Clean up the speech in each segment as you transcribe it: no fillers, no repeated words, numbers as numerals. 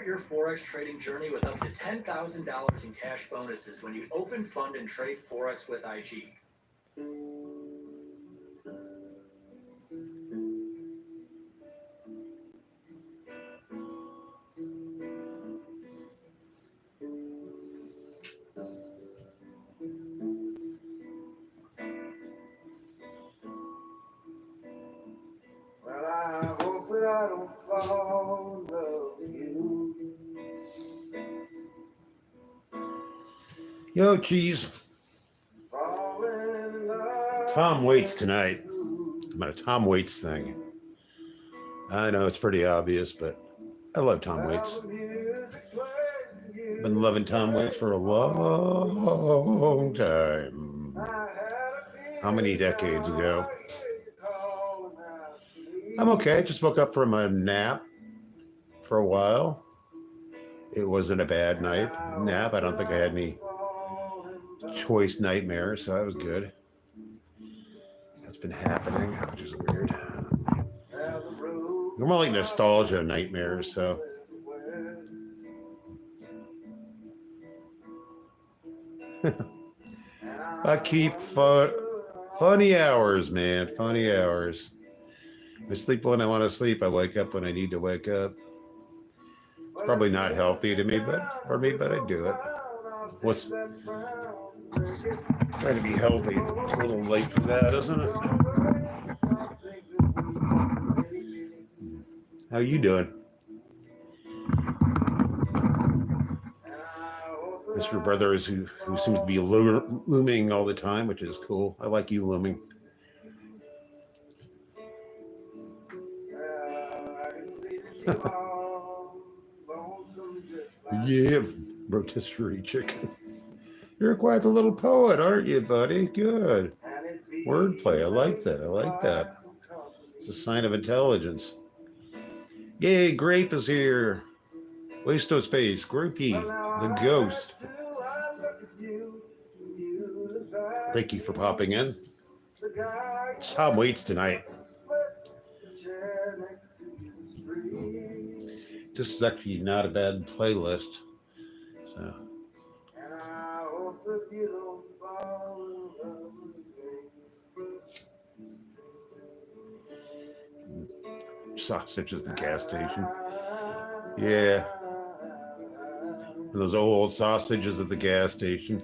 your Forex trading journey with up to $10,000 in cash bonuses when you open, fund, and trade Forex with IG. Well, I hope that I don't fall in love with you. Yo, cheese. Falling in love Tom Waits with tonight. you. I'm at a Tom Waits thing. I know it's pretty obvious, but I love Tom Well, Waits. the music plays and you Been loving Tom Waits for a long time. I had a How many feeling decades now ago? I hear you calling out to me. I'm okay. Just woke up from a nap for a while. It wasn't a bad night nap. I don't think I had any choice nightmares, so that was good. That's been happening, which is weird. They're more like nostalgia nightmares, so. I keep funny hours, man. Funny hours. I sleep when I want to sleep. I wake up when I need to wake up. It's probably not healthy to me, but for me, but I do it. What's trying to be healthy? It's a little late for that, isn't it? How you doing? Mr. Brothers, who seems to be looming all the time, which is cool. I like you looming. Yeah, rotisserie chicken. You're quite a little poet, aren't you, buddy? Good. Wordplay. I like that. I like that. It's a sign of intelligence. Yay, Grape is here. Waste no space. Grapey, the ghost. Thank you for popping in. It's Tom Waits tonight. This is actually not a bad playlist. So. Sausage at the gas station. Yeah. Those old sausages at the gas station.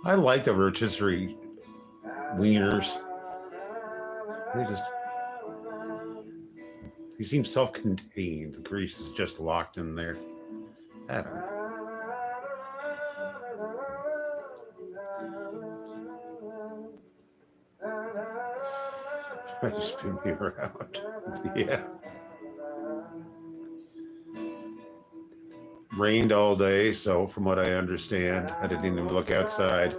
I like the rotisserie wieners. They seem self-contained. The grease is just locked in there. I don't know. I just spin me around. Yeah. Rained all day, so from what I understand, I didn't even look outside.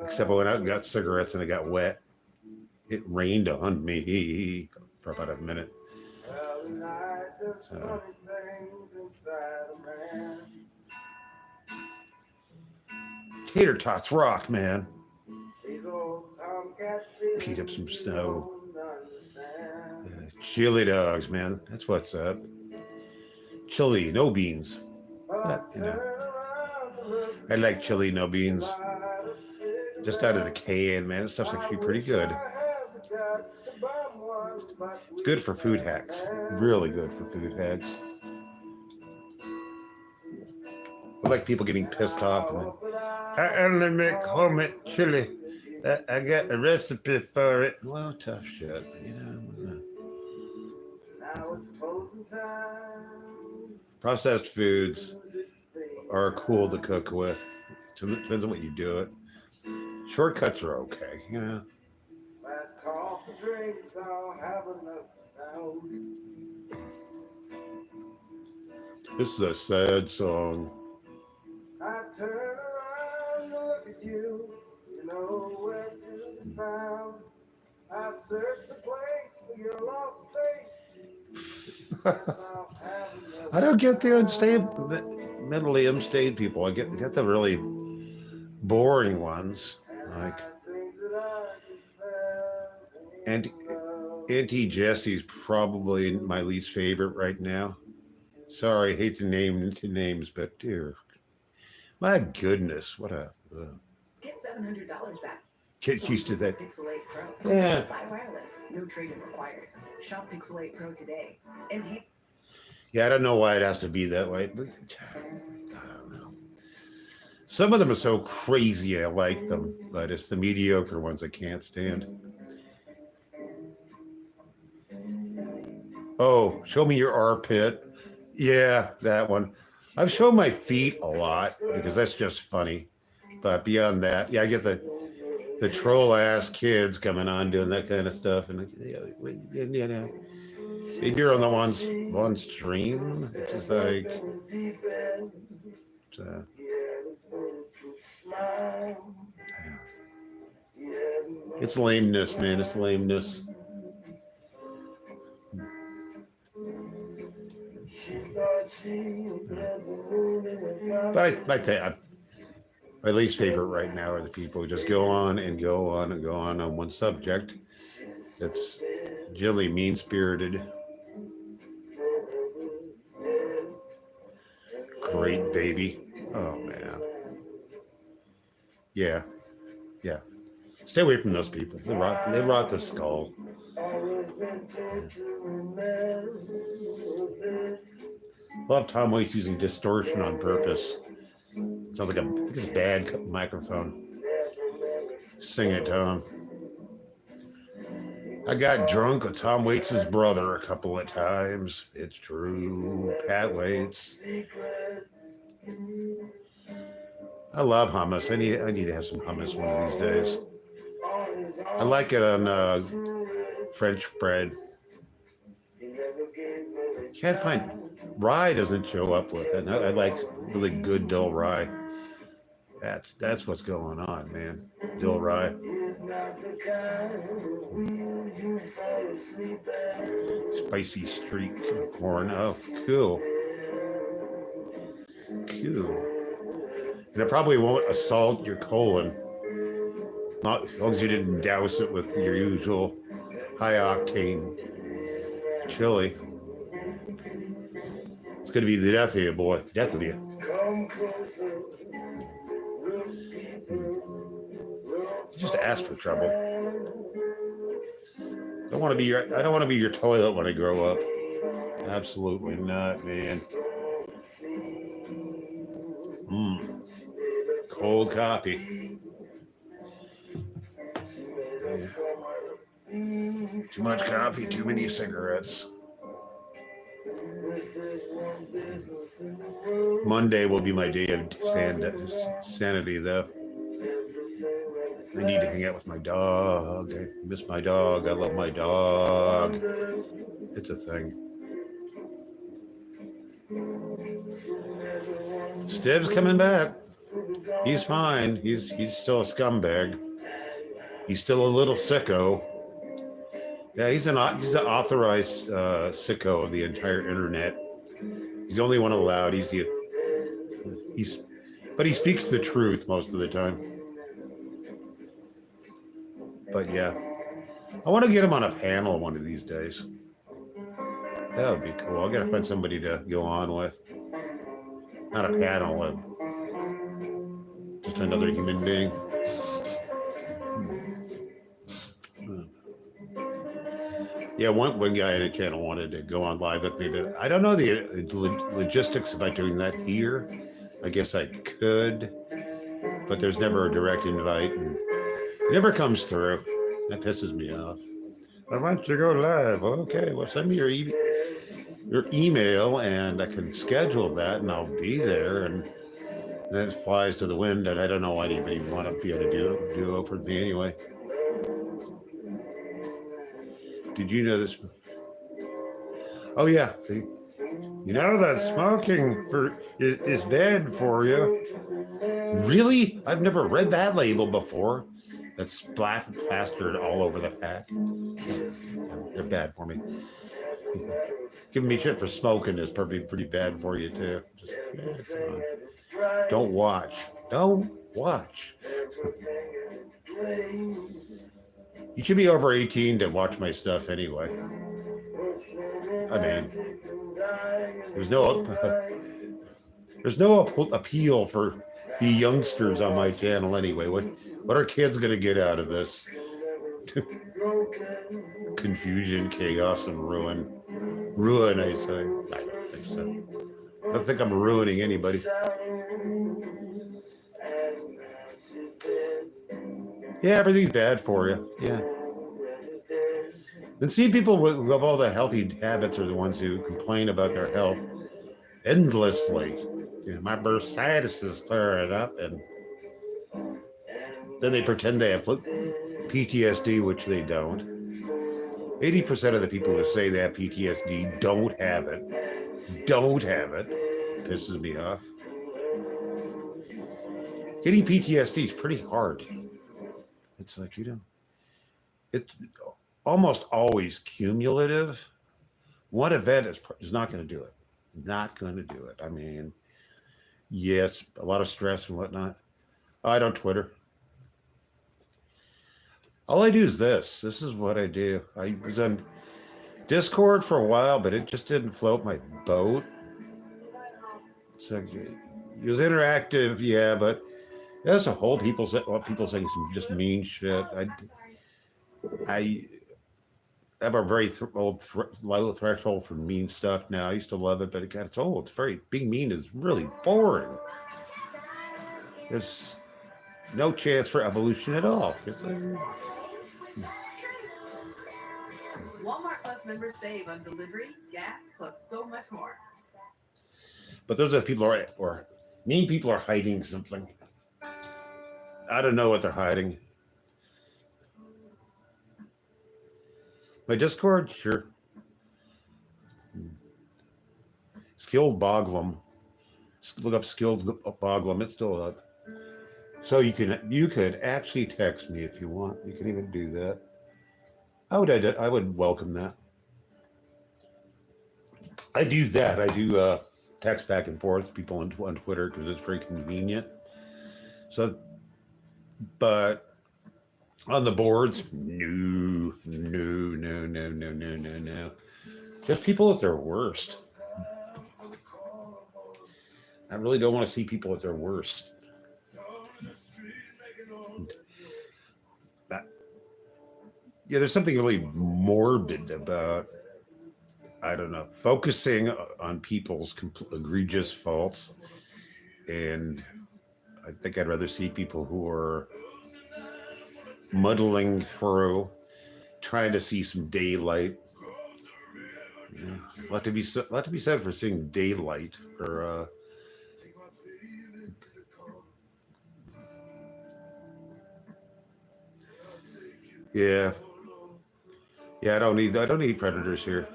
Except I went out and got cigarettes and I got wet. It rained on me for about a minute. So. Tater tots rock, man. Heat up some snow. Chili dogs, man. That's what's up. Chili, no beans. But, you know, I like chili, no beans. Just out of the can, man. This stuff's actually pretty good. It's good for food hacks. Really good for food hacks. I like people getting pissed off. And I only make homemade chili. I got a recipe for it. Well, tough shit, you know. Processed foods are cool to cook with. It depends on what you do it. Shortcuts are okay, you know. Last call for drinks, I'll have another stout. This is a sad song. I turn around and look at you, you know where to be found. I search the place for your lost face. I don't get the mentally unstable people. I get the really boring ones, like Auntie Jessie's probably my least favorite right now. Sorry, I hate to name names, but dear, my goodness, what a Get $700 back. get used to that. Pixel 8 Pro. Yeah. Buy wireless. No trade-in required. Shop Pixel 8 Pro today. And hit. Yeah, I don't know why it has to be that way, but I don't know. Some of them are so crazy, I like them, but it's the mediocre ones I can't stand. Oh, show me your armpit. Yeah, that one. I've shown my feet a lot because that's just funny. But beyond that, yeah, I get the troll ass kids coming on doing that kind of stuff, and you know, if you're on the one stream, it's just like it's lameness, man. It's lameness. But I think my least favorite right now are the people who just go on and go on and go on one subject. That's generally mean-spirited. Great baby. Oh man. Yeah. Yeah. Stay away from those people. They rot the skull. Love Tom Waits using distortion on purpose. Sounds like I think it's a bad microphone. Sing it, Tom. I got drunk with Tom Waits' brother a couple of times. It's true. Pat Waits. I love hummus. I need to have some hummus one of these days. I like it on French bread. Can't find rye doesn't show up with it. I like really good dull rye. That's what's going on, man. Dull rye. Spicy street corn. Oh, cool. Cool. And it probably won't assault your colon. Not as long as you didn't douse it with your usual high octane chili. It's gonna be the death of you, boy. Death of you. Just ask for trouble. I don't want to be your toilet when I grow up. Absolutely not, man. Cold coffee. Yeah. Too much coffee, too many cigarettes. Monday will be my day of sanity, though. I need to hang out with my dog. I miss my dog. I love my dog. It's a thing. Stev's coming back. He's fine. He's still a scumbag. He's still a little sicko. Yeah, he's an authorized sicko of the entire internet. He's the only one allowed. But he speaks the truth most of the time. But yeah, I want to get him on a panel one of these days. That would be cool. I gotta find somebody to go on with. Not a panel, just another human being. Yeah, one guy in a channel wanted to go on live with me, but I don't know the logistics about doing that here. I guess I could, but there's never a direct invite, and it never comes through. That pisses me off. I want you to go live. Okay, well, send me your email, and I can schedule that, and I'll be there, and then it flies to the wind, and I don't know why anybody would want to be able to do it for me anyway. Did you know this? Oh yeah, you know that smoking is bad for you. Really? I've never read that label before. That's plastered all over the pack. They're bad for me. Giving me shit for smoking is probably pretty bad for you too. Just, don't watch. Don't watch. You should be over 18 to watch my stuff anyway. I mean, There's no appeal for the youngsters on my channel anyway. What are kids gonna get out of this? Confusion, chaos, and ruin. Ruin, I say. I don't think I'm ruining anybody. Yeah, everything's bad for you. Yeah. And see, people who have all the healthy habits are the ones who complain about their health endlessly. You know, my bursitis is flaring up, and then they pretend they have PTSD, which they don't. 80% of the people who say they have PTSD don't have it. Don't have it. Pisses me off. Getting PTSD is pretty hard. It's like, you know, it's almost always cumulative. One event is not going to do it. Not going to do it. I mean, yes, a lot of stress and whatnot. I don't Twitter. All I do is this. This is what I do. I was on Discord for a while, but it just didn't float my boat. So it was interactive, yeah, but as a whole, people saying some just mean shit. I have a very low threshold for mean stuff now. I used to love it, but it's old. Being mean is really boring. There's no chance for evolution at all. Walmart Plus members save on delivery, gas, plus so much more. But those are people or mean people are hiding something. I don't know what they're hiding. My Discord, sure. Skilled Boglum. Look up Skilled Boglum. It's still up. So you could actually text me if you want. You can even do that. I would welcome that. I do that. I do text back and forth to people on Twitter because it's very convenient. So, but on the boards, no. Just people at their worst. I really don't want to see people at their worst. Yeah, there's something really morbid about, I don't know, focusing on people's egregious faults. And I think I'd rather see people who are muddling through, trying to see some daylight. Yeah, a lot to be said for seeing daylight. Or yeah. Yeah, I don't need predators here.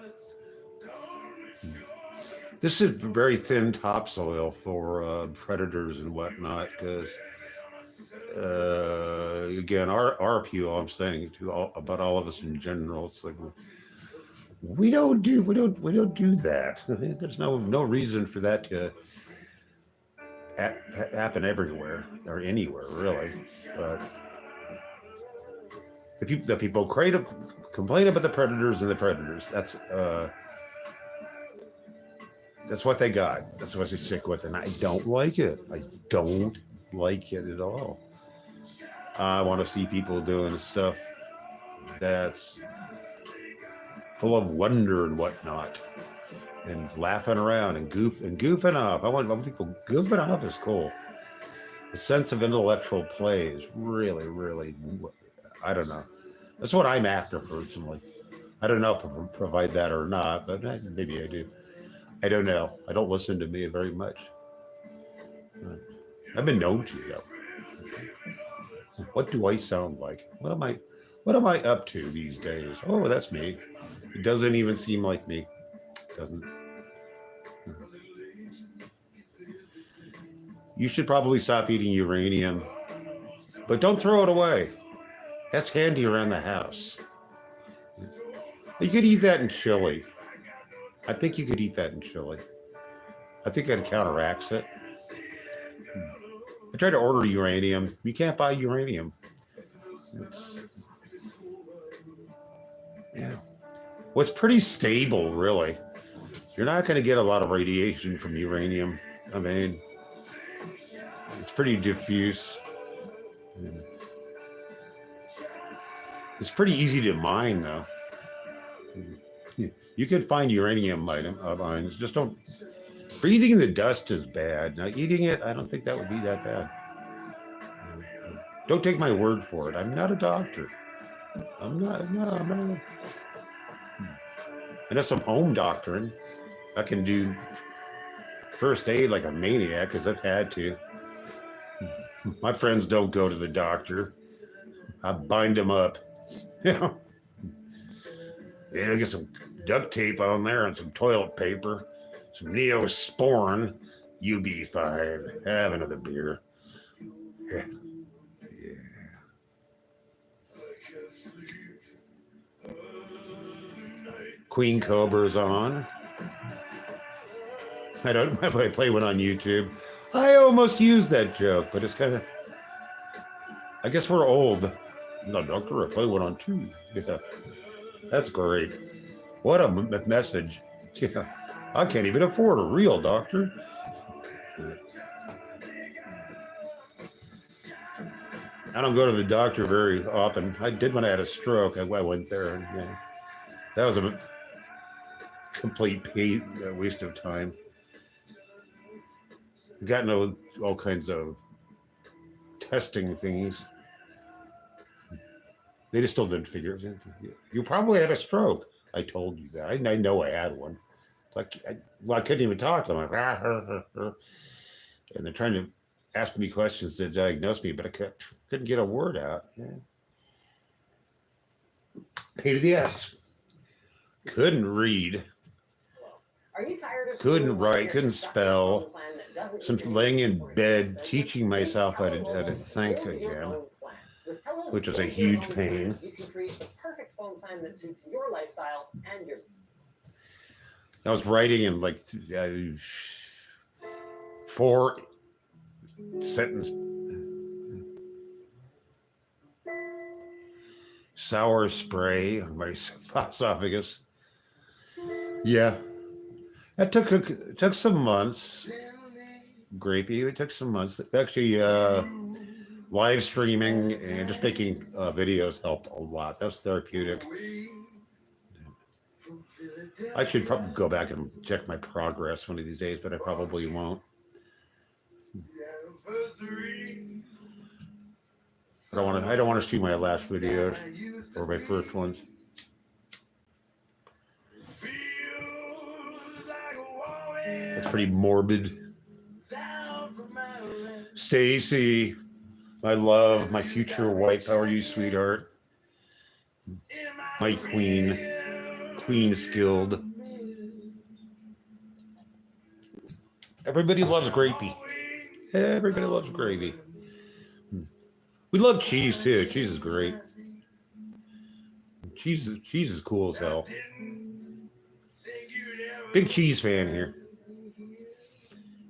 This is very thin topsoil for predators and whatnot, because again, our appeal, I'm saying about all of us in general, it's like we don't do that. There's no reason for that to happen everywhere or anywhere, really. But the people complain about the predators and the predators. That's what they got. That's what they stick with, and I don't like it. I don't like it at all. I want to see people doing stuff that's full of wonder and whatnot, and laughing around and goofing off. I want people goofing off is cool. The sense of intellectual play is really, really, I don't know. That's what I'm after personally. I don't know if I provide that or not, but maybe I do. I don't know. I don't listen to me very much. I've been known to, though. What do I sound like? What am I up to these days? Oh, that's me. It doesn't even seem like me. Doesn't. You should probably stop eating uranium, but don't throw it away. That's handy around the house. You could eat that in chili. I think you could eat that in chili. I think that counteracts it. I tried to order uranium. You can't buy uranium. Yeah. Well, it's pretty stable, really. You're not going to get a lot of radiation from uranium. I mean, it's pretty diffuse. It's pretty easy to mine, though. You can find uranium mines. Just don't. Breathing the dust is bad. Now, eating it, I don't think that would be that bad. Don't take my word for it. I'm not a doctor. I'm not. No, I'm not. And that's some home doctoring. I can do first aid like a maniac because I've had to. My friends don't go to the doctor. I bind them up. Yeah, get some duct tape on there and some toilet paper, some Neosporin. You be fine. Have another beer. Yeah. Queen Cobra's on. I don't know if I play one on YouTube. I almost used that joke, but it's kind of. I guess we're old. No, doctor, I play one on too. Yeah, that's great. What a message. Yeah, I can't even afford a real doctor. I don't go to the doctor very often. I did when I had a stroke. I went there. And, yeah, that was a complete waste of time. Gotten all kinds of testing things. They just still didn't figure it. You probably had a stroke. I told you that. I know I had one. It's like, I couldn't even talk to them. And they're trying to ask me questions to diagnose me, but I couldn't get a word out. Yeah. Pain in the ass. Couldn't read. Are you tired of couldn't write, couldn't spell. So I'm laying in bed teaching myself how to think again, which is a huge pain. You can create the perfect phone plan that suits your lifestyle and your. I was writing in like 4 sentence. Sour spray on my esophagus. Yeah. That took some months. Grapey, it took some months. Actually, live streaming and just making videos helped a lot. That's therapeutic. I should probably go back and check my progress one of these days, but I probably won't. I don't want to see my last videos or my first ones. It's pretty morbid. Stacy, my love, my future wife, how are you, sweetheart? My queen skilled. Everybody loves gravy. Everybody loves gravy. We love cheese too. Cheese is great. Cheese is cool as hell. Big cheese fan here.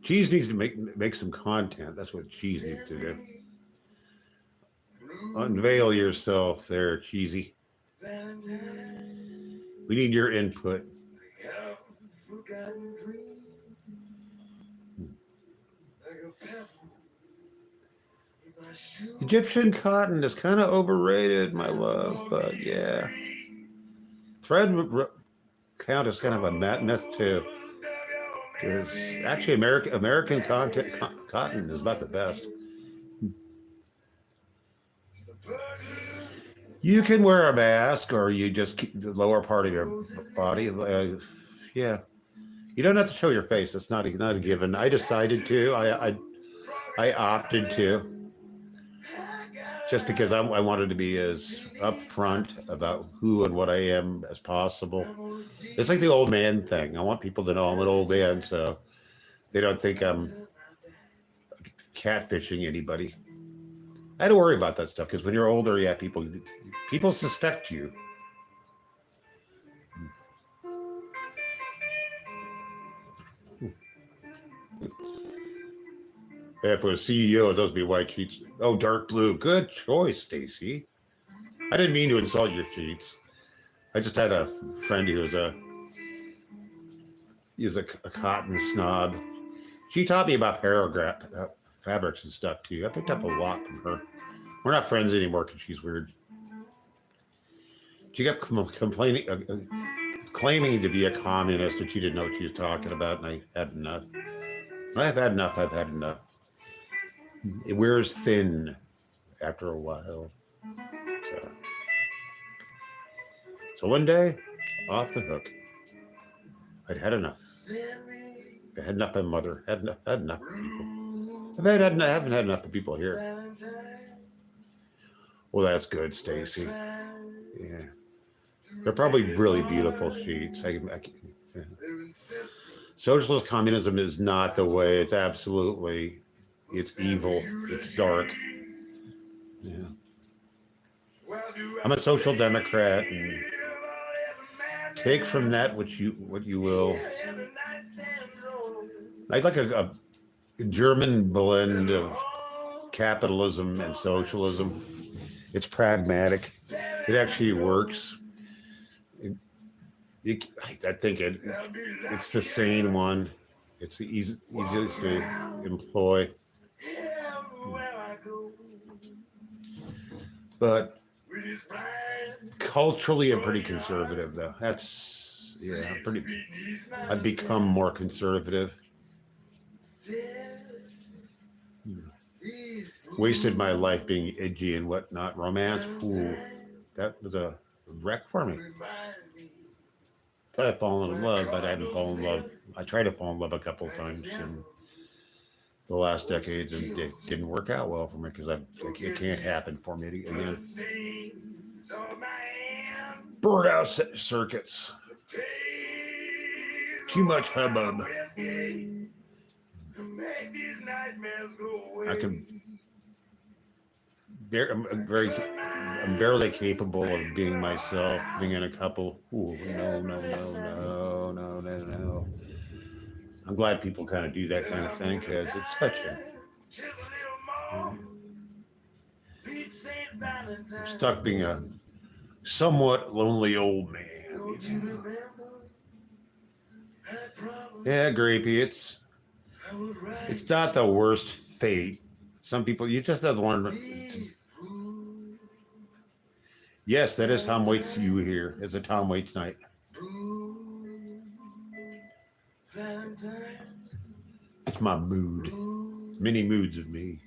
Cheese needs to make some content. That's what cheese needs to do. Unveil yourself there, Cheesy. We need your input. Egyptian cotton is kind of overrated, my love, but yeah. Thread count is kind of a myth too. Because actually American cotton is about the best. You can wear a mask or you just keep the lower part of your body. Yeah. You don't have to show your face. It's not a given. I decided to. I opted to. Just because I wanted to be as upfront about who and what I am as possible. It's like the old man thing. I want people to know I'm an old man, so they don't think I'm catfishing anybody. I don't worry about that stuff because when you're older, yeah, people suspect you. If it was CEO, those would be white sheets. Oh, dark blue. Good choice, Stacy. I didn't mean to insult your sheets. I just had a friend who was is a cotton snob. She taught me about paragraph fabrics and stuff too. I picked up a lot from her. We're not friends anymore because she's weird. She kept complaining, claiming to be a communist, and she didn't know what she was talking about. And I had enough. I've had enough. I've had enough. It wears thin after a while. So one day, off the hook. I'd had enough. I had enough of my mother. Had enough of people. I haven't had enough of people here. Well, that's good, Stacy. Yeah. They're probably really beautiful sheets. Yeah. Socialist communism is not the way. It's absolutely, it's evil. It's dark. Yeah. I'm a social democrat, and take from that what you will. I'd like a German blend of capitalism and socialism. It's pragmatic. It actually works. I think it's the sane one. It's the easiest to employ. But culturally, I'm pretty conservative, though. I've become more conservative. Wasted my life being edgy and whatnot. Romance, ooh, that was a wreck for me. I've fallen in love, but I haven't fallen in love. I tried to fall in love a couple of times in the last decades, and it didn't work out well for me because it can't happen for me again. Burnout circuits. Too much hubbub. I'm barely capable of being myself, being in a couple. Ooh, no. I'm glad people kind of do that kind of thing because it's touching. I'm stuck being a somewhat lonely old man. Yeah, Grapey, it's not the worst fate. Some people, you just have to learn. Yes, that is Tom Waits. You here? It's a Tom Waits night. It's my mood. Many moods of me.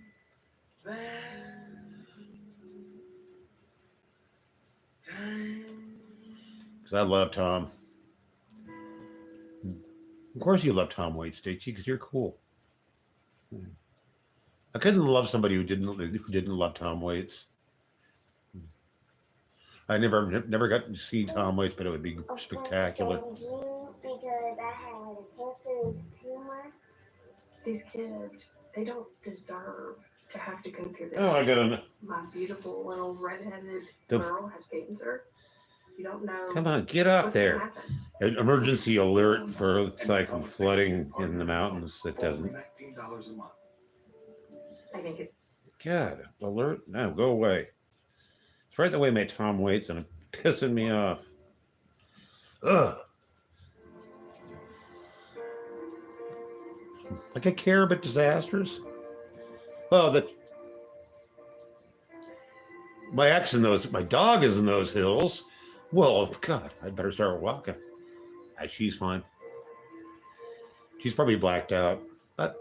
Because I love Tom. Of course you love Tom Waits, Stacey, because you're cool. I couldn't love somebody who didn't love Tom Waits. I never got to see Tom Waits, but it would be spectacular. Because I had a cancerous tumor. These kids, they don't deserve to have to go through this. Oh, I got to. My beautiful little redheaded girl has cancer. You don't know. Come on, get up there. An emergency alert for flooding in the mountains. That doesn't. I think it's. God, alert? No, go away. It's right the way my Tom Waits, and it's pissing me off. Ugh. Like I care about disasters. Well, my dog is in those hills. Well, God, I'd better start walking. She's fine. She's probably blacked out, but.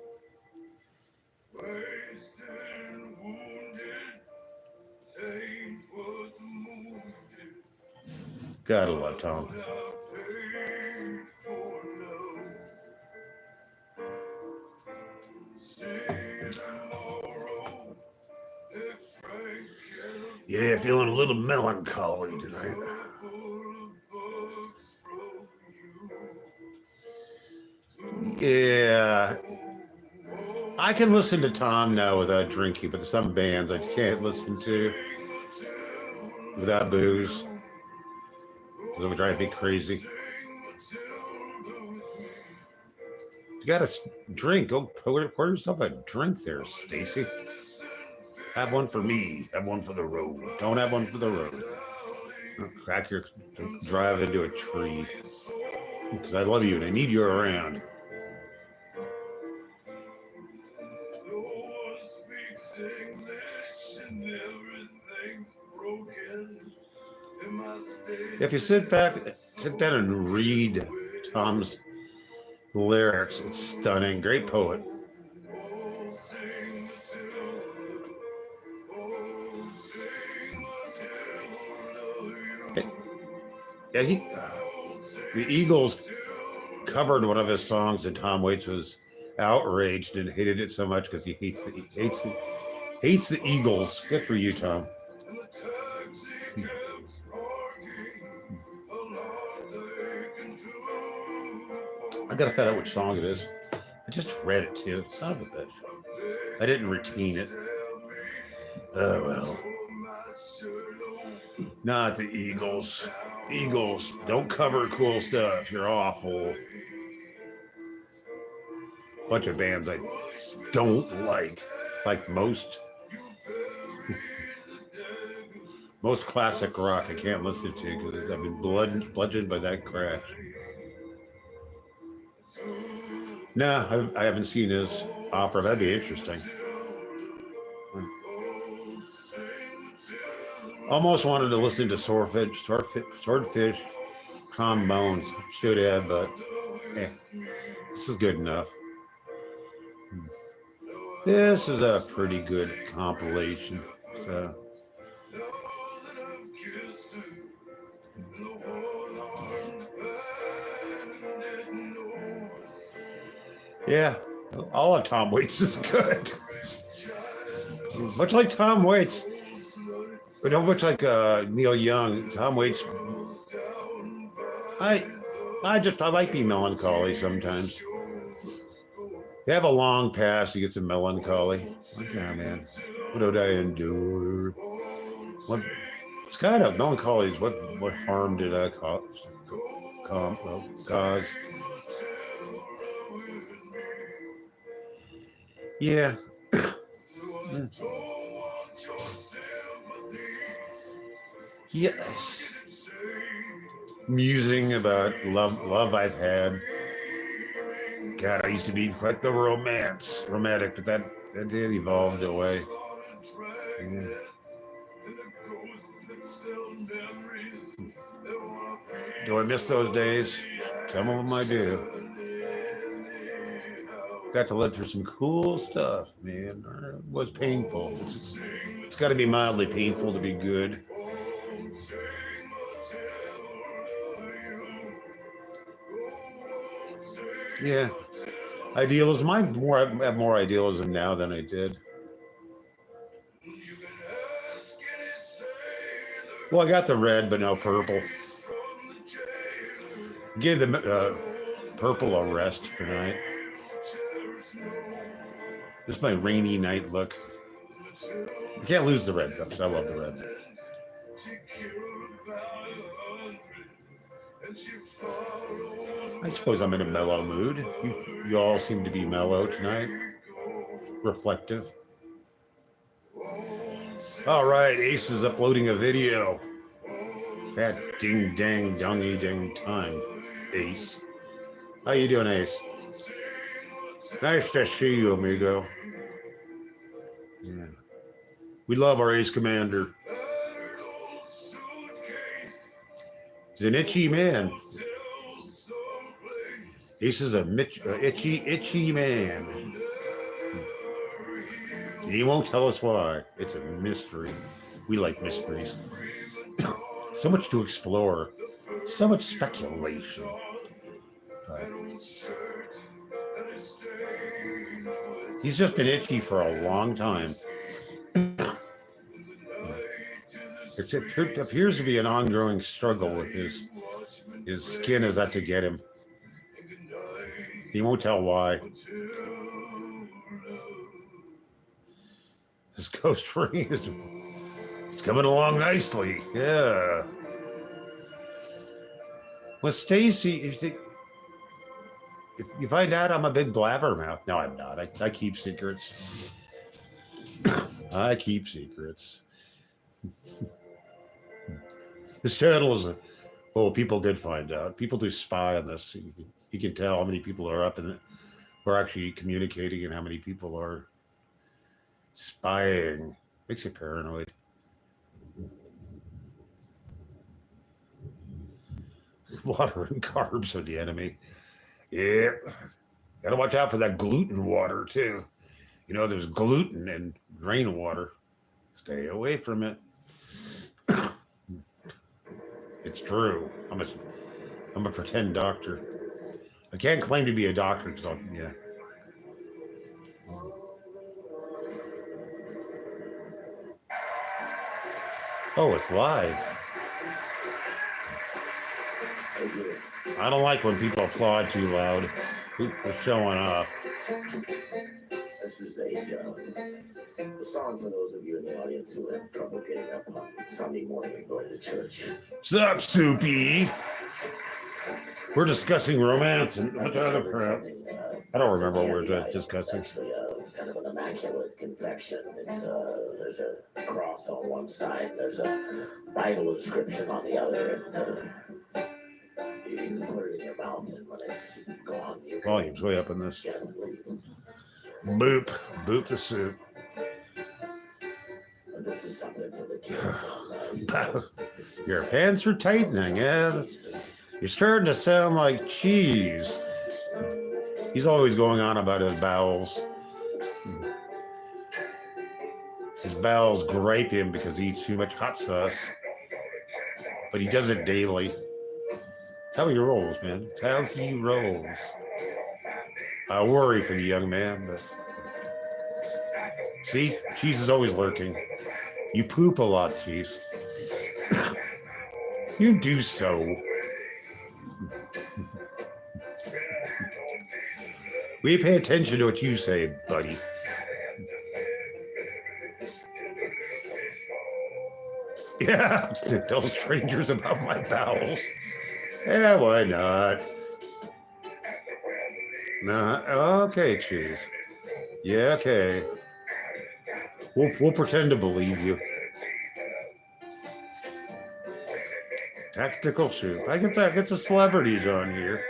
Gotta love Tom. Yeah, feeling a little melancholy tonight. Yeah. I can listen to Tom now without drinking, but there's some bands I can't listen to without booze. It would drive me crazy. You got to drink. Go pour yourself a drink there, Stacy. Have one for me. Have one for the road. Don't have one for the road. Drive into a tree. because I love you and I need you around. No one speaks English and everything's broken. In my state, If you sit down and read Tom's lyrics, it's stunning. Great poet. oh, sing Matilda, oh, sing Matilda, Yeah, the Eagles covered one of his songs, and Tom Waits was outraged and hated it so much because he hates the Eagles. Good for you, Tom. and the taxi cabs parking, a lot they can do. I gotta find out which song it is. I just read it too. Son of a bitch. I didn't retain it. Oh well. Not the Eagles. Eagles, don't cover cool stuff. You're awful. Bunch of bands I don't like most classic rock I can't listen to because I've been bludgeoned by that crash. No, I haven't seen his opera. That'd be interesting. Almost wanted to listen to Swordfish, Trombones. Should have, but this is good enough. This is a pretty good compilation. So. Yeah, all of Tom Waits is good. Much like Tom Waits, but not much like Neil Young. Tom Waits. I like being melancholy sometimes. You have a long past, you get some melancholy. Like, yeah, man, what did I endure? It's kind of melancholy is what harm did I cause? Yeah. Yes. Musing about love I've had. God, I used to be quite the romantic, but that did evolve away. Yeah. Do I miss those days? Some of them I do. Got to live through some cool stuff, man. It was painful. It's got to be mildly painful to be good. Yeah. Idealism. I have more idealism now than I did. Well, I got the red, but no purple. Gave the purple a rest tonight. This is my rainy night look. You can't lose the red, though, because I love the red. I suppose I'm in a mellow mood. You all seem to be mellow tonight. Reflective. All right, Ace is uploading a video. That ding dang dungy ding time, Ace. How you doing, Ace? Nice to see you, amigo. Yeah. We love our Ace Commander. He's an itchy man. Ace is a itchy man. He won't tell us why. It's a mystery. We like mysteries. So much to explore. So much speculation. He's just been itchy for a long time. It appears to be an ongoing struggle with his skin is out to get him. He won't tell why. This ghost ring it's coming along nicely. Yeah. Well, Stacy, if you find out I'm a big blabbermouth. No, I'm not. I keep secrets. I keep secrets. This channel is Well, people could find out. People do spy on this. You can tell how many people are up in it, who are actually communicating, and how many people are spying. Makes you paranoid. Water and carbs are the enemy. Yeah. Gotta watch out for that gluten water too. You know, there's gluten in rainwater. Stay away from it. It's true. I'm a pretend doctor. I can't claim to be a doctor because yeah. Oh, it's live. I don't like when people applaud too loud. They're showing off. This is a song for those of you in the audience who have trouble getting up on Sunday morning and going to church. What's up, Soupy? We're discussing romance and what other crap. I don't remember what we're discussing. It's actually kind of an immaculate confection. It's there's a cross on one side, there's a Bible inscription on the other, and you can put it in your mouth, and when it's gone, you Volume's way up in this. get it leave. Boop. Boop the soup. This is something for the kids. Your pants are tightening, yeah. You're starting to sound like cheese. He's always going on about his bowels. His bowels gripe him because he eats too much hot sauce. But he does it daily. It's how he rolls, man. It's how he rolls. I worry for the young man, but... See? Cheese is always lurking. You poop a lot, Cheese. You do so. We pay attention to what you say, buddy. Yeah, tell strangers about my bowels. Yeah, why not? Nah, okay, Cheese. Yeah, okay. We'll pretend to believe you. Tactical Soup. I get the celebrities on here.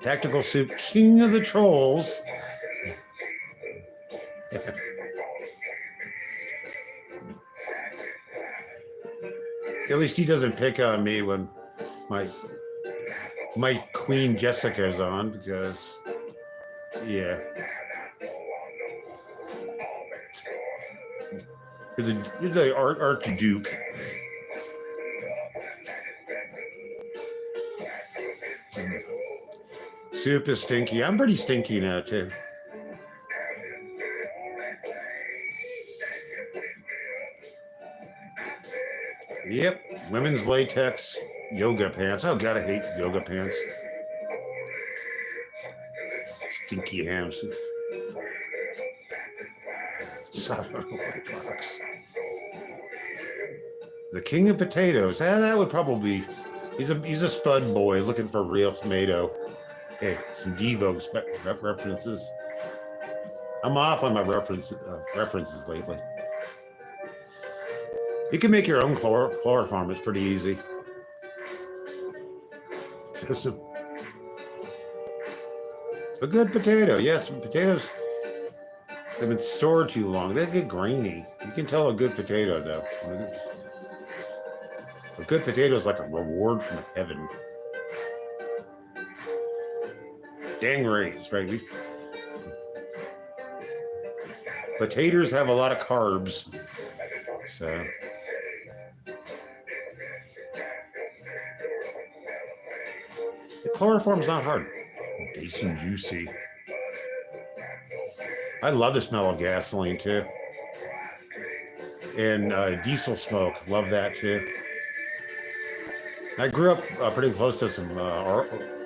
Tactical Soup, king of the trolls. At least he doesn't pick on me when my Queen Jessica's on, because yeah. You're the Archduke. Soup is stinky. I'm pretty stinky now, too. Yep, women's latex yoga pants. Oh, God, I hate yoga pants. Stinky hams. The king of potatoes. That would probably be. He's a spud boy looking for real tomato. Hey, some Devo references. I'm off on my references lately. You can make your own chloroform. It's pretty easy. Just a good potato. Yes, potatoes have been stored too long. They get grainy. You can tell a good potato, though. A good potato is like a reward from heaven. Dang rays, right? Potatoes have a lot of carbs, so. The chloroform's not hard. Nice and juicy. I love the smell of gasoline too. And diesel smoke, love that too. I grew up pretty close to some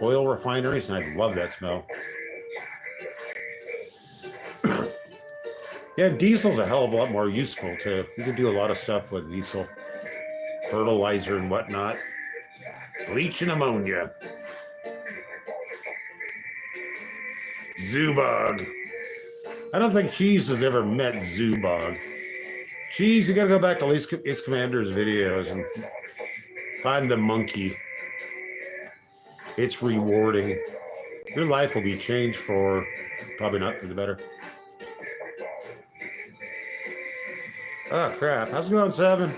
oil refineries, and I love that smell. Yeah, diesel's a hell of a lot more useful too. You can do a lot of stuff with diesel. Fertilizer and whatnot. Bleach and ammonia. Zubog. I don't think Cheese has ever met Zubog. Cheese, you gotta go back to Ace Commander's videos and find the monkey. It's rewarding. Your life will be changed for, probably not for the better. Oh crap, how's it going, Seven?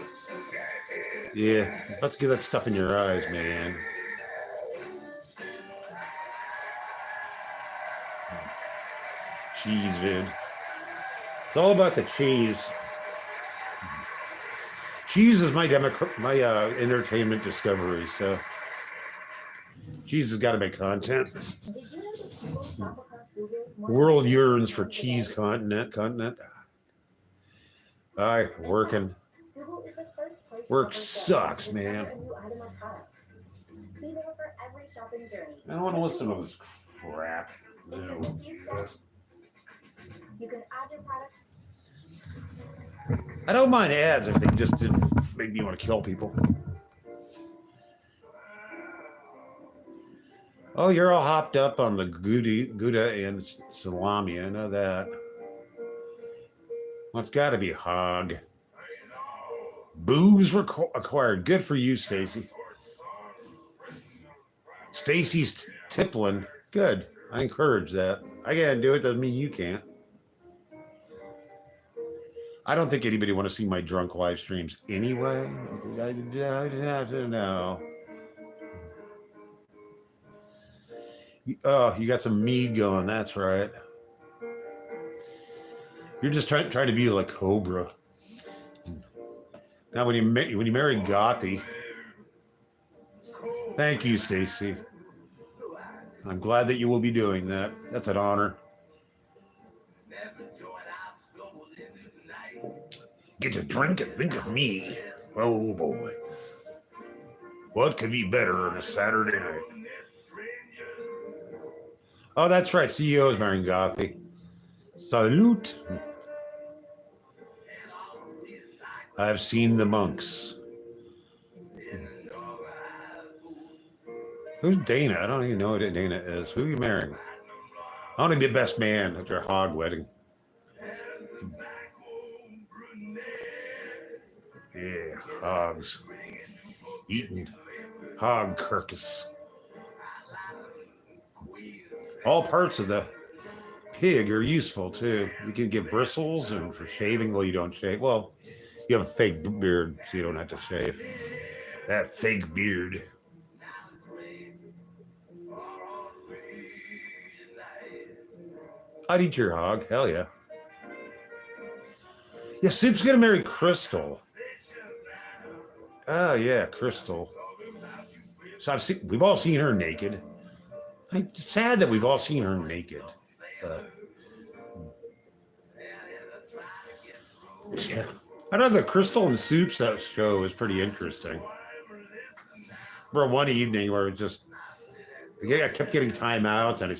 Yeah, let's get that stuff in your eyes, man. Cheese vid. It's all about the cheese. Cheese is my entertainment discovery, so cheese has got to make content. Did you know that people shop across Google more World yearns for cheese continent. Aye, working. Google is the first place Work shoppers sucks, go to man. discover a new item or product. Be there for every shopping journey. I don't want to listen to this crap. In just a few steps, you can add your products. I don't mind ads if they just didn't make me want to kill people. Oh, you're all hopped up on the Gouda and salami. I know that. Well, it's got to be hog. Booze acquired. Good for you, Stacy. Stacy's tippling. Good. I encourage that. I can't do it. Doesn't mean you can't. I don't think anybody want to see my drunk live streams anyway. I don't know. Oh, you got some mead going. That's right. You're just trying to be like Cobra. Now, when you marry Gothi, thank you, Stacy. I'm glad that you will be doing that. That's an honor. Get to drink and think of me. Oh boy. What could be better on a Saturday night? Oh, that's right. CEO is marrying Gothi. Salute. I've seen the monks. Who's Dana? I don't even know who Dana is. Who are you marrying? I want to be best man at their hog wedding. Yeah, hogs. Eating hog carcass. All parts of the pig are useful too. You can get bristles and for shaving. Well, you don't shave. Well, you have a fake beard, so you don't have to shave. That fake beard. I'd eat your hog. Hell yeah. Yeah, Soup's gonna marry Crystal. Oh yeah, Crystal. So we've all seen her naked. It's sad that we've all seen her naked. Yeah. I know the Crystal and Soup's that show was pretty interesting. For one evening where it just, I kept getting timeouts and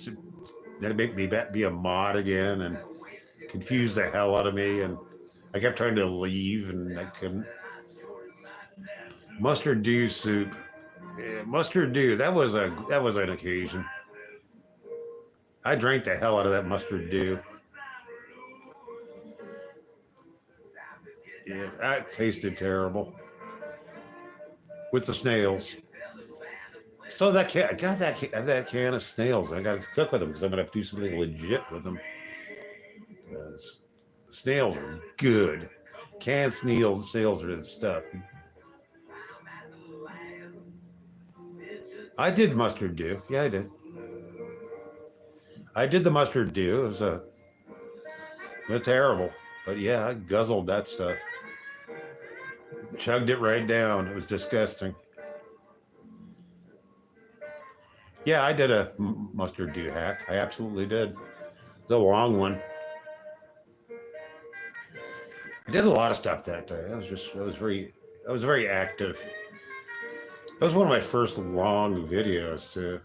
then it made me be a mod again and confused the hell out of me, and I kept trying to leave and I couldn't. Mustard Dew Soup. Yeah, Mustard Dew. That was an occasion. I drank the hell out of that Mustard Dew. Yeah, that tasted terrible. With the snails. So I got that can of snails. I got to cook with them because I'm gonna have to do something legit with them. Because the snails are good. Canned snails are the stuff. I did Mustard Dew. Yeah, I did. I did the Mustard Dew. It was terrible. But yeah, I guzzled that stuff. Chugged it right down. It was disgusting. Yeah, I did a Mustard Dew hack. I absolutely did. The long one. I did a lot of stuff that day. I was very active. That was one of my first long videos too,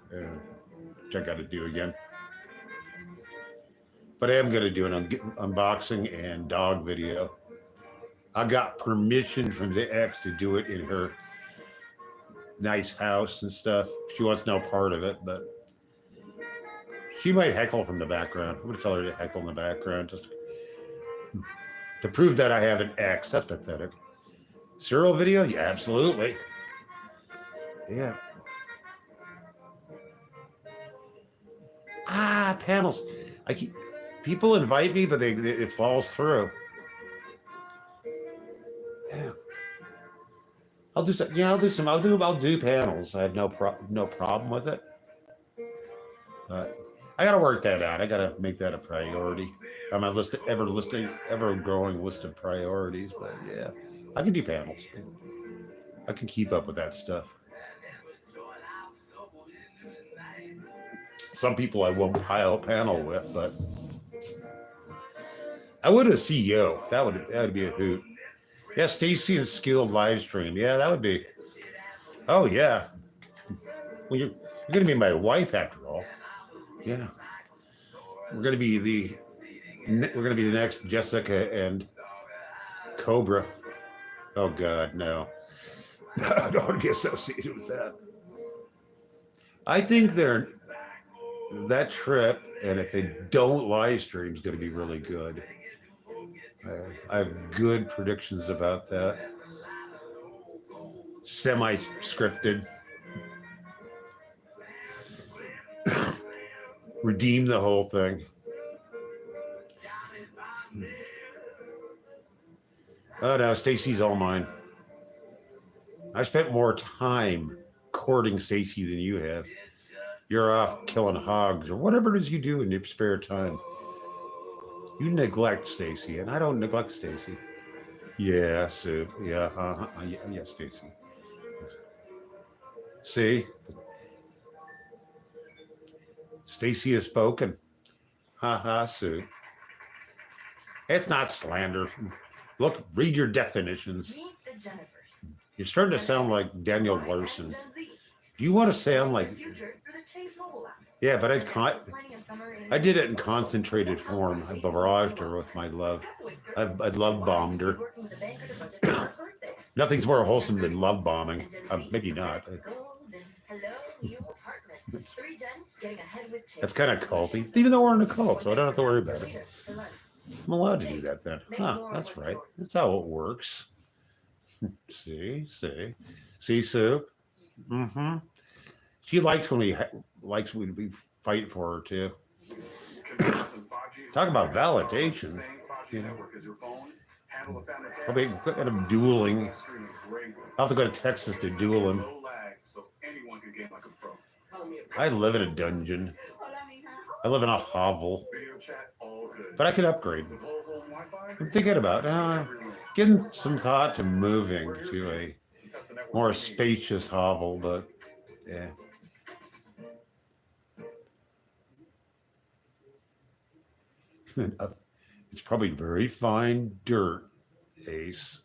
which I got to do again. But I am going to do an unboxing and dog video. I got permission from the ex to do it in her nice house and stuff. She wants no part of it, but she might heckle from the background. I'm going to tell her to heckle in the background just to prove that I have an ex. That's pathetic. Cereal video? Yeah, absolutely. Yeah. Panels. I keep people invite me, but it falls through. Yeah. I'll do some. Yeah, I'll do panels. I have no problem with it. But I gotta work that out. I gotta make that a priority on my ever growing list of priorities. But yeah, I can do panels. I can keep up with that stuff. Some people I won't pile a panel with, but I would a CEO. That would be a hoot. Yeah, Stacy and Skilled live stream. Yeah, that would be. Oh yeah. Well, you're gonna be my wife after all. Yeah. We're gonna be the next Jessica and Cobra. Oh God, no. I don't want to be associated with that. I think that trip, and if they don't live stream, is going to be really good. I have good predictions about that. Semi-scripted. Redeem the whole thing. Oh no, Stacy's all mine. I spent more time courting Stacy than you have. You're off killing hogs or whatever it is you do in your spare time. You neglect Stacy, and I don't neglect Stacy. Yeah, Sue. Yeah, yeah, Stacy. See? Stacy has spoken. Sue. It's not slander. Look, read your definitions. Meet the Jennifers. You're starting to sound like Daniel Larson. Do you want to sound like? Yeah, but I did it in concentrated form. I barraged her with my love. I love bombed her. Nothing's more wholesome than love bombing. Maybe not. That's kind of culty, even though we're in a cult, so I don't have to worry about it. I'm allowed to do that then. That's right. That's how it works. See, Sue. Mm-hmm. She likes when we fight for her too. Talk about validation. You know, probably end up dueling. I'll have to go to Texas to duel him. I live in a dungeon. I live in a hovel. But I could upgrade. I'm thinking about giving some thought to moving to a more spacious hovel, but yeah. It's probably very fine dirt, Ace.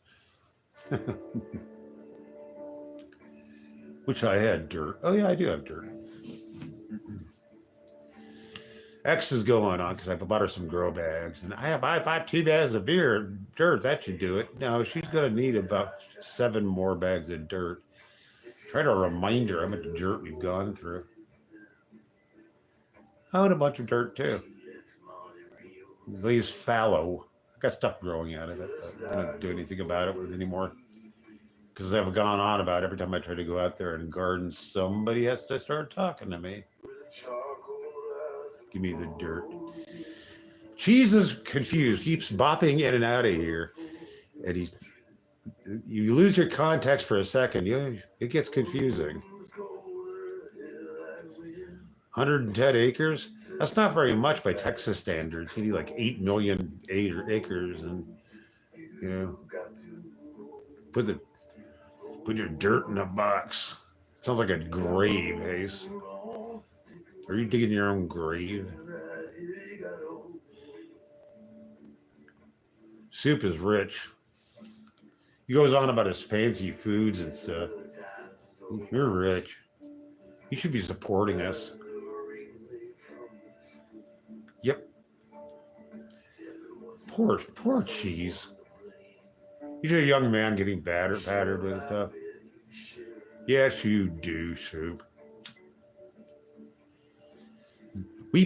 Wish I had dirt. Oh yeah, I do have dirt. X is going on because I bought her some grow bags, and I bought 2 bags of dirt. That should do it. No, she's going to need about 7 more bags of dirt. Try to remind her how much dirt we've gone through. I own a bunch of dirt too. Lays fallow. I got stuff growing out of it. But I don't do anything about it anymore because I've gone on about it. Every time I try to go out there and garden, somebody has to start talking to me. Give me the dirt. Cheese is confused, keeps bopping in and out of here. And you lose your context for a second. It gets confusing. 110 acres? That's not very much by Texas standards. You need like 8 million acres, and put your dirt in a box. Sounds like a grave, Ace. Are you digging your own grave? Soup is rich. He goes on about his fancy foods and stuff. You're rich. You should be supporting us. Yep. Poor Cheese. You're a young man getting battered with stuff. Yes, you do, Soup. We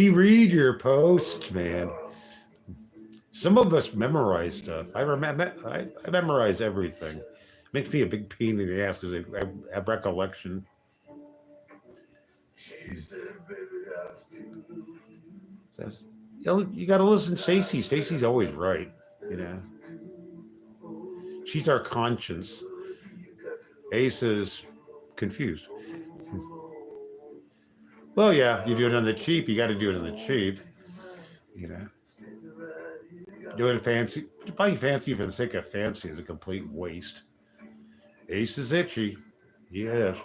read your posts, man. Some of us memorize stuff. I memorize everything. Makes me a big pain in the ass because I have recollection. Says, you got to listen to Stacy. Stacy's always right, you know. She's our conscience. Ace is confused. Well, yeah, you do it on the cheap. You got to do it on the cheap, you know. Doing fancy, buying fancy for the sake of fancy is a complete waste. Ace is itchy. Yes.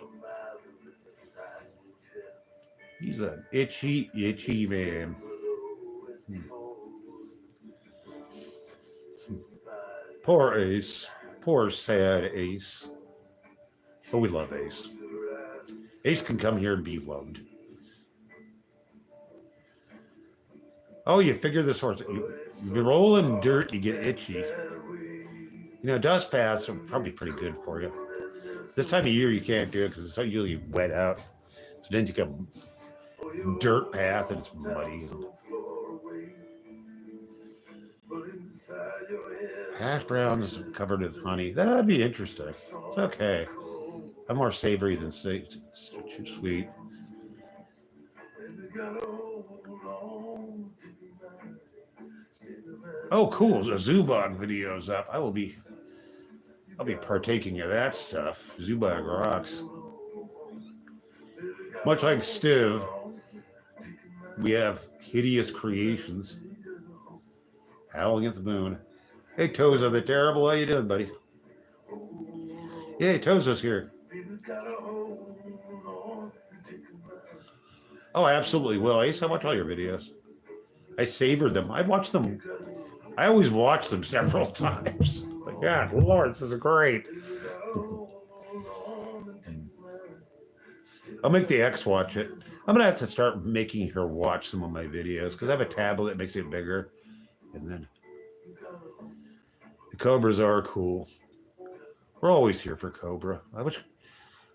He's an itchy, itchy man. Poor Ace. Poor sad Ace. But we love Ace. Ace can come here and be loved. Oh, you figure this horse. You roll in dirt, you get itchy. You know, dust baths are probably pretty good for you. This time of year, you can't do it because it's usually wet out. So then you get a dirt path and it's muddy. Hash browns covered with honey. That'd be interesting. It's okay. I'm more savory than sweet. Oh, cool. The Zubog video's up. I'll be partaking of that stuff. Zubog rocks. Much like Stiv, we have hideous creations. Howling at the Moon. Hey, Toza the Terrible. How you doing, buddy? Yay, Toza's here. Oh, I absolutely will. Ace, I watch all your videos. I savored them. I watched them. I always watch them several times. Like, God, Lord, this is great. I'll make the ex watch it. I'm going to have to start making her watch some of my videos because I have a tablet that makes it bigger. And then the Cobras are cool. We're always here for Cobra. I wish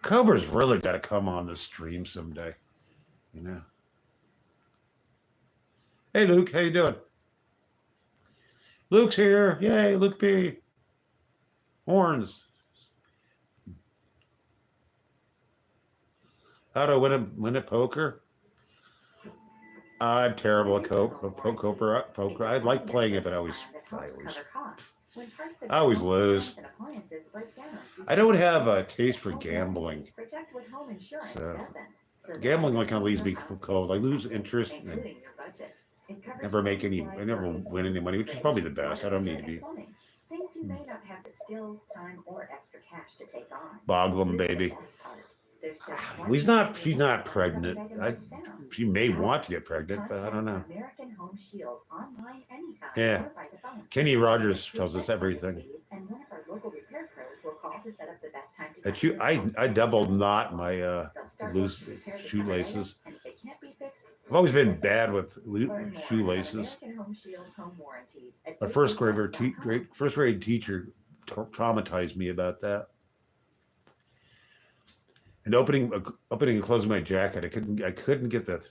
Cobra's really got to come on the stream someday. You know. Hey, Luke, how you doing? Luke's here. Yay, Luke P. Horns. How to win a poker? I'm terrible at poker. I like playing it, but I always lose. I don't have a taste for gambling. So gambling can leaves me cold. I lose interest and never win any money, which is probably the best. I don't need to be. Things you may not have the skills, time, or extra cash to take on. Boglum, baby. She's not pregnant. She may want to get pregnant, but I don't know. Yeah. Kenny Rogers tells us everything. I double knot my loose shoelaces. I've always been bad with shoelaces. My first grade teacher traumatized me about that. And opening and closing my jacket, I couldn't get the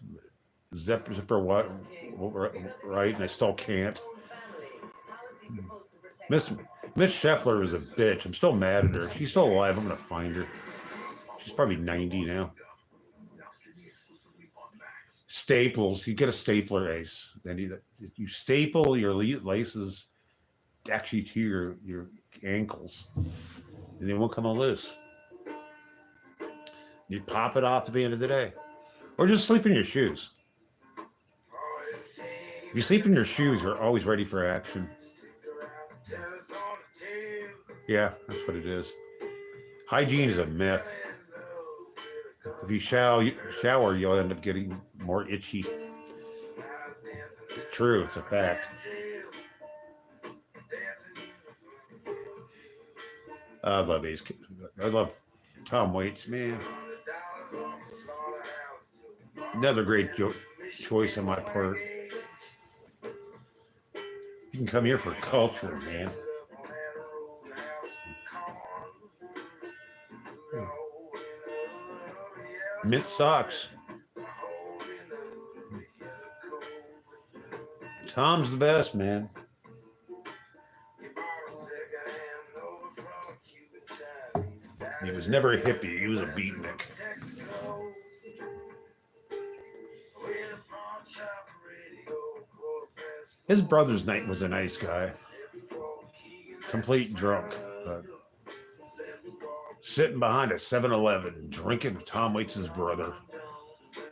zipper right, and I still can't. Miss Scheffler is a bitch. I'm still mad at her. If she's still alive, I'm gonna find her. She's probably 90 now. Staples. You get a stapler, Ace. Then you staple your laces actually to your ankles, and they won't come loose. You pop it off at the end of the day. Or just sleep in your shoes. If you sleep in your shoes, you're always ready for action. Yeah, that's what it is. Hygiene is a myth. If you shower, you'll end up getting more itchy. It's true, it's a fact. I love Ace. I love Tom Waits, man. Another great choice on my part. You can come here for culture, man. Mint socks. Tom's the best, man. He was never a hippie. He was a beatnik. His brother's night was a nice guy. Complete drunk, but sitting behind a 7-Eleven drinking with Tom Waits' brother.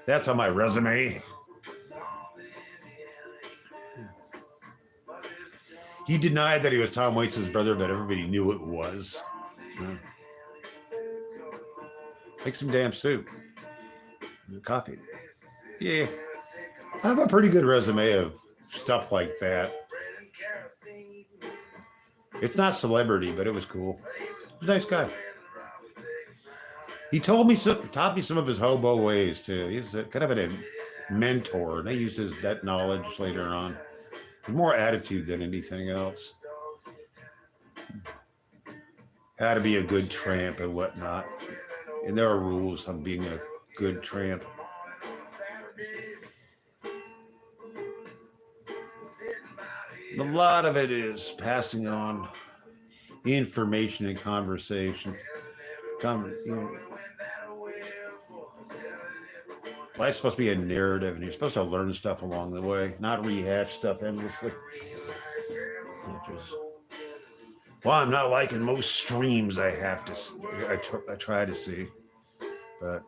That's on my resume. He denied that he was Tom Waits' brother, but everybody knew it was. Make some damn soup. Coffee. Yeah. I have a pretty good resume of stuff like that. It's not celebrity, but it was cool. He's a nice guy. He taught me some of his hobo ways too. He's kind of a mentor, and I used that knowledge later on. More attitude than anything else. How to be a good tramp and whatnot. And there are rules on being a good tramp. A lot of it is passing on information and conversation. Life's supposed to be a narrative, and you're supposed to learn stuff along the way, not rehash stuff endlessly. Well, I'm not liking most streams I have to. I try to see, but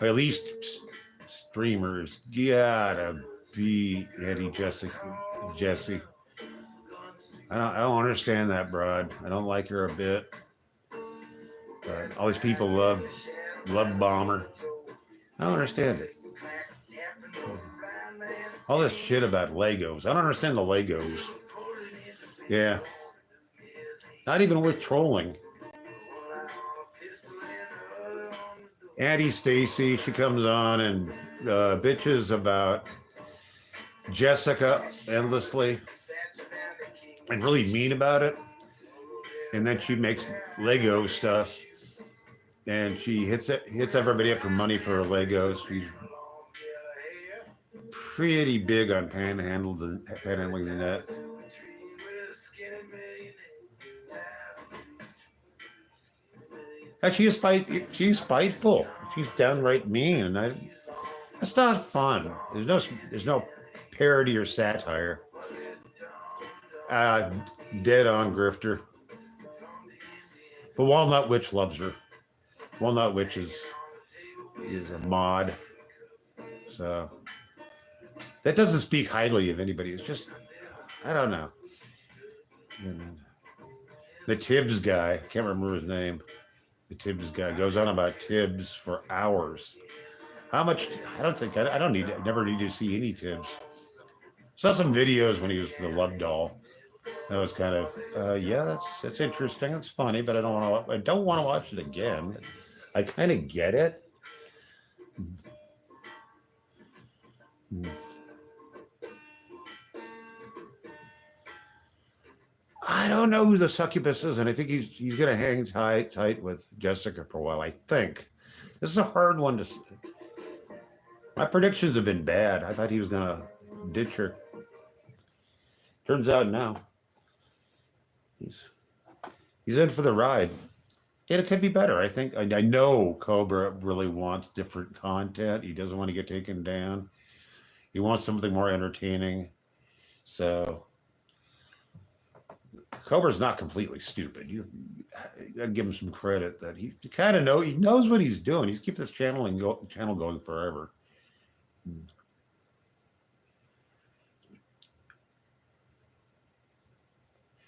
at least streamers gotta be Jesse. I don't understand that broad. I don't like her a bit. But all these people love Bomber. I don't understand it. All this shit about Legos. I don't understand the Legos. Yeah. Not even with trolling. Auntie Stacy, she comes on and bitches about Jessica endlessly and really mean about it. And then she makes Lego stuff. And she hits everybody up for money for her Legos. She's pretty big on panhandling the net. And she's spiteful. She's downright mean, and that's not fun. There's no parody or satire. Dead on grifter. But Walnut Witch loves her. Walnut Witch is a mod. So that doesn't speak highly of anybody. It's just, I don't know. The Tibbs guy, can't remember his name. The Tibbs guy goes on about Tibbs for hours. How much? I never need to see any Tibbs. Saw some videos when he was the Love Doll. That was kind of, yeah, that's interesting. It's funny, but I don't want to watch it again. I kind of get it. I don't know who the succubus is, and I think he's going to hang tight with Jessica for a while. I think this is a hard one to. My predictions have been bad. I thought he was going to ditch her. Turns out now he's in for the ride. And it could be better. I think I know Cobra really wants different content. He doesn't want to get taken down. He wants something more entertaining. So Cobra's not completely stupid. You gotta give him some credit that he kind of knows what he's doing. He's kept this channel going forever.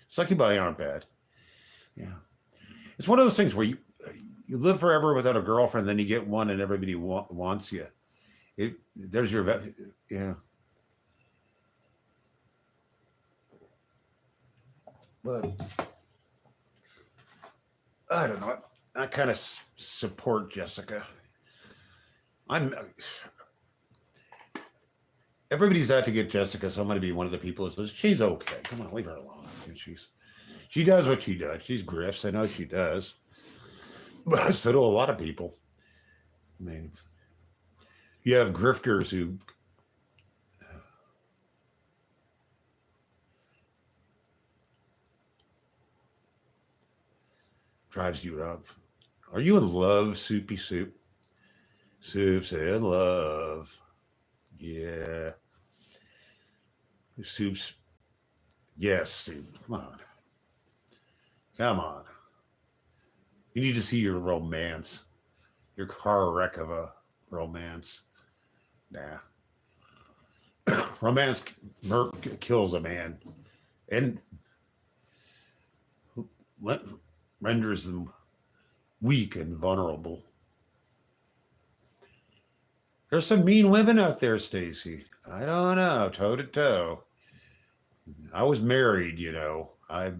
Succubi aren't bad. Yeah. It's one of those things where you live forever without a girlfriend, then you get one and everybody wants you. There's your, yeah. But I don't know. I kind of support Jessica. Everybody's out to get Jessica, so I'm going to be one of the people who says, she's okay. Come on, leave her alone. She does what she does. She's grifts. I know she does. But so do a lot of people. I mean, you have grifters who drives you up. Are you in love, Soupy Soup? Soup's in love. Yeah. Soups. Yes, dude. Come on. Come on. You need to see your romance. Your car wreck of a romance. Nah. Romance kills a man and renders them weak and vulnerable. There's some mean women out there, Stacy. I don't know, toe to toe. I was married, you know. I've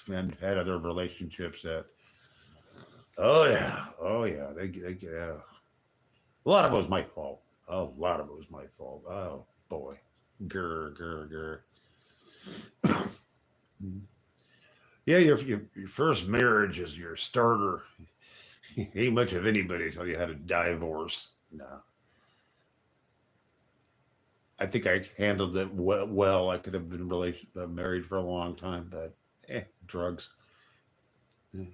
had other relationships that. Oh yeah, yeah. A lot of it was my fault. A lot of it was my fault. Oh boy, grr. Yeah, your first marriage is your starter. Ain't much of anybody tell you how to divorce. No. I think I handled it well. I could have been married for a long time, but drugs. I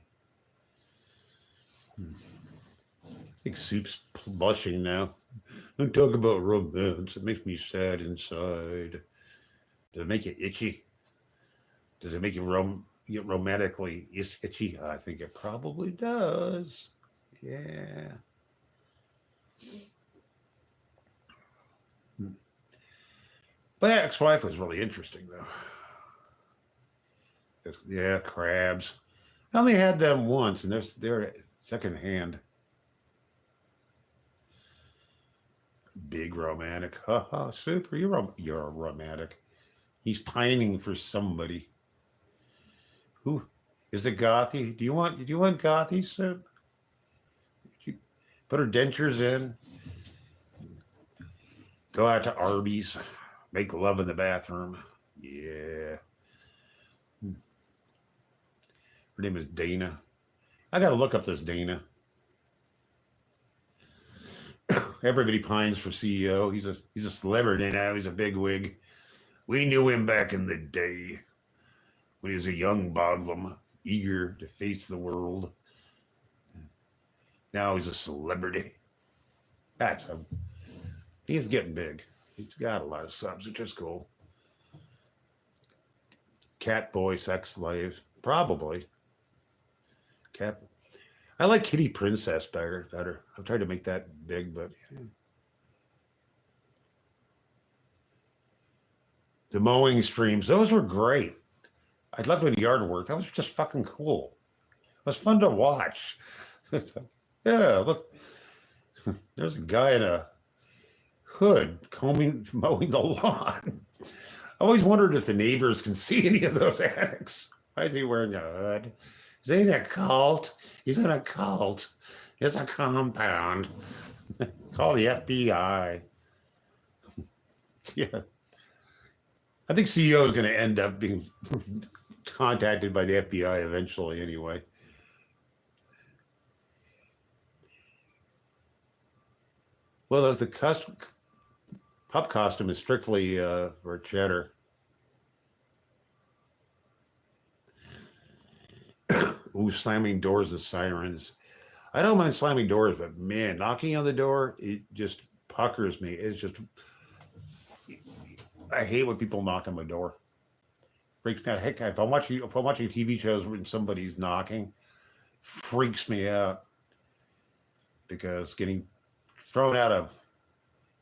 think Soup's blushing now. Don't talk about romance. It makes me sad inside. Does it make you itchy? Does it make you get romantically itchy? I think it probably does. Yeah. My ex-wife was really interesting, though. Yeah, crabs. I only had them once, and they're secondhand. Big romantic. Ha, super. You're a romantic. He's pining for somebody. Who is it? Gothy? Do you want Gothy soup? Put her dentures in. Go out to Arby's. Make love in the bathroom. Yeah. Her name is Dana. I got to look up this Dana. Everybody pines for CEO. He's a celebrity now. He's a bigwig. We knew him back in the day when he was a young Boglum, eager to face the world. Now he's a celebrity. That's him. He's getting big. He's got a lot of subs, which is cool. Cat boy, sex slave, probably. Cat. I like Kitty Princess better. I've tried to make that big, but the mowing streams, those were great. I loved when yard work. That was just fucking cool. It was fun to watch. Yeah, look, there's a guy in a hood mowing the lawn. I always wondered if the neighbors can see any of those attics. Why is he wearing a hood? Is he in a cult? He's in a cult. It's a compound. Call the FBI. Yeah. I think CEO is going to end up being contacted by the FBI eventually anyway. Well, the pup costume is strictly for Cheddar. Ooh, slamming doors with sirens. I don't mind slamming doors, but man, knocking on the door, it just puckers me. It's just, I hate when people knock on my door. Freaks me out. Heck, if I'm watching TV shows when somebody's knocking, freaks me out. Because getting thrown out of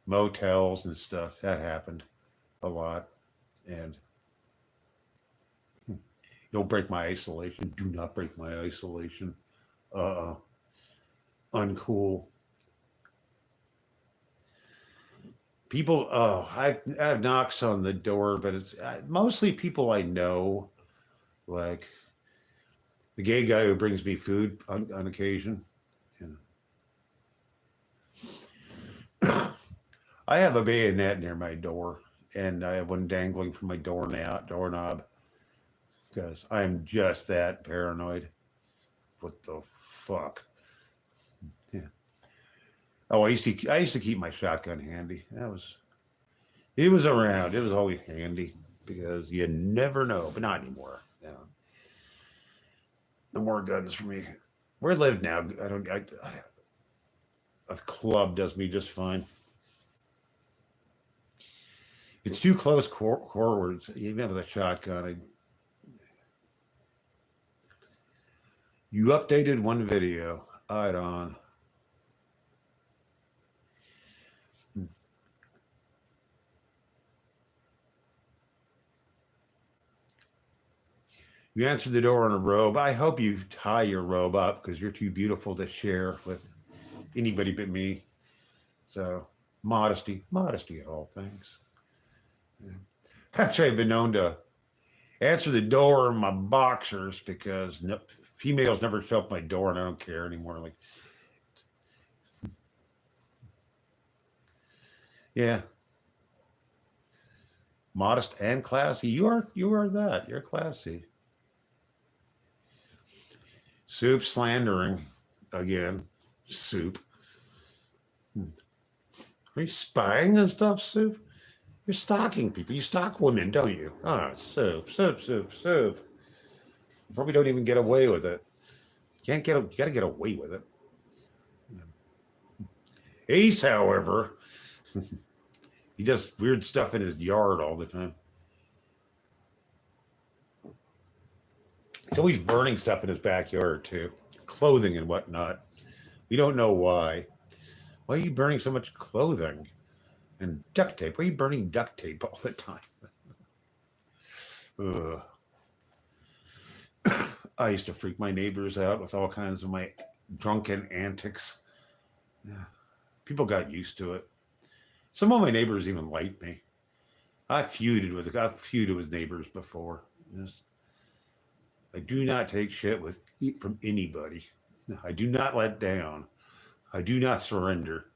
motels and stuff, that happened a lot. And don't break my isolation. Do not break my isolation. Uncool. People, I have knocks on the door, but it's mostly people I know, like the gay guy who brings me food on occasion. I have a bayonet near my door, and I have one dangling from my doorknob, because I'm just that paranoid. What the fuck? Yeah. Oh, I used to keep my shotgun handy. It was around. It was always handy because you never know, but not anymore. Yeah. No more guns for me. Where I live now, a club does me just fine. It's too close forwards, even with a shotgun. You updated one video. All right, on. You answered the door in a robe. I hope you tie your robe up because you're too beautiful to share with anybody but me. So modesty at all things. Yeah. Actually, I've been known to answer the door in my boxers because females never show up my door, and I don't care anymore. Like, yeah, modest and classy. You are that. You're classy. Soup slandering again. Soup. Are you spying and stuff, Soup? You're stalking people. You stalk women, don't you? Oh, Soup. You probably don't even get away with it. You gotta get away with it. Ace, however, he does weird stuff in his yard all the time. He's always burning stuff in his backyard too, clothing and whatnot. We don't know why. Why are you burning so much clothing and duct tape? Why are you burning duct tape all the time? I used to freak my neighbors out with all kinds of my drunken antics. Yeah. People got used to it. Some of my neighbors even liked me. I've feuded with neighbors before. Yes. I do not take shit from anybody. I do not let down. I do not surrender.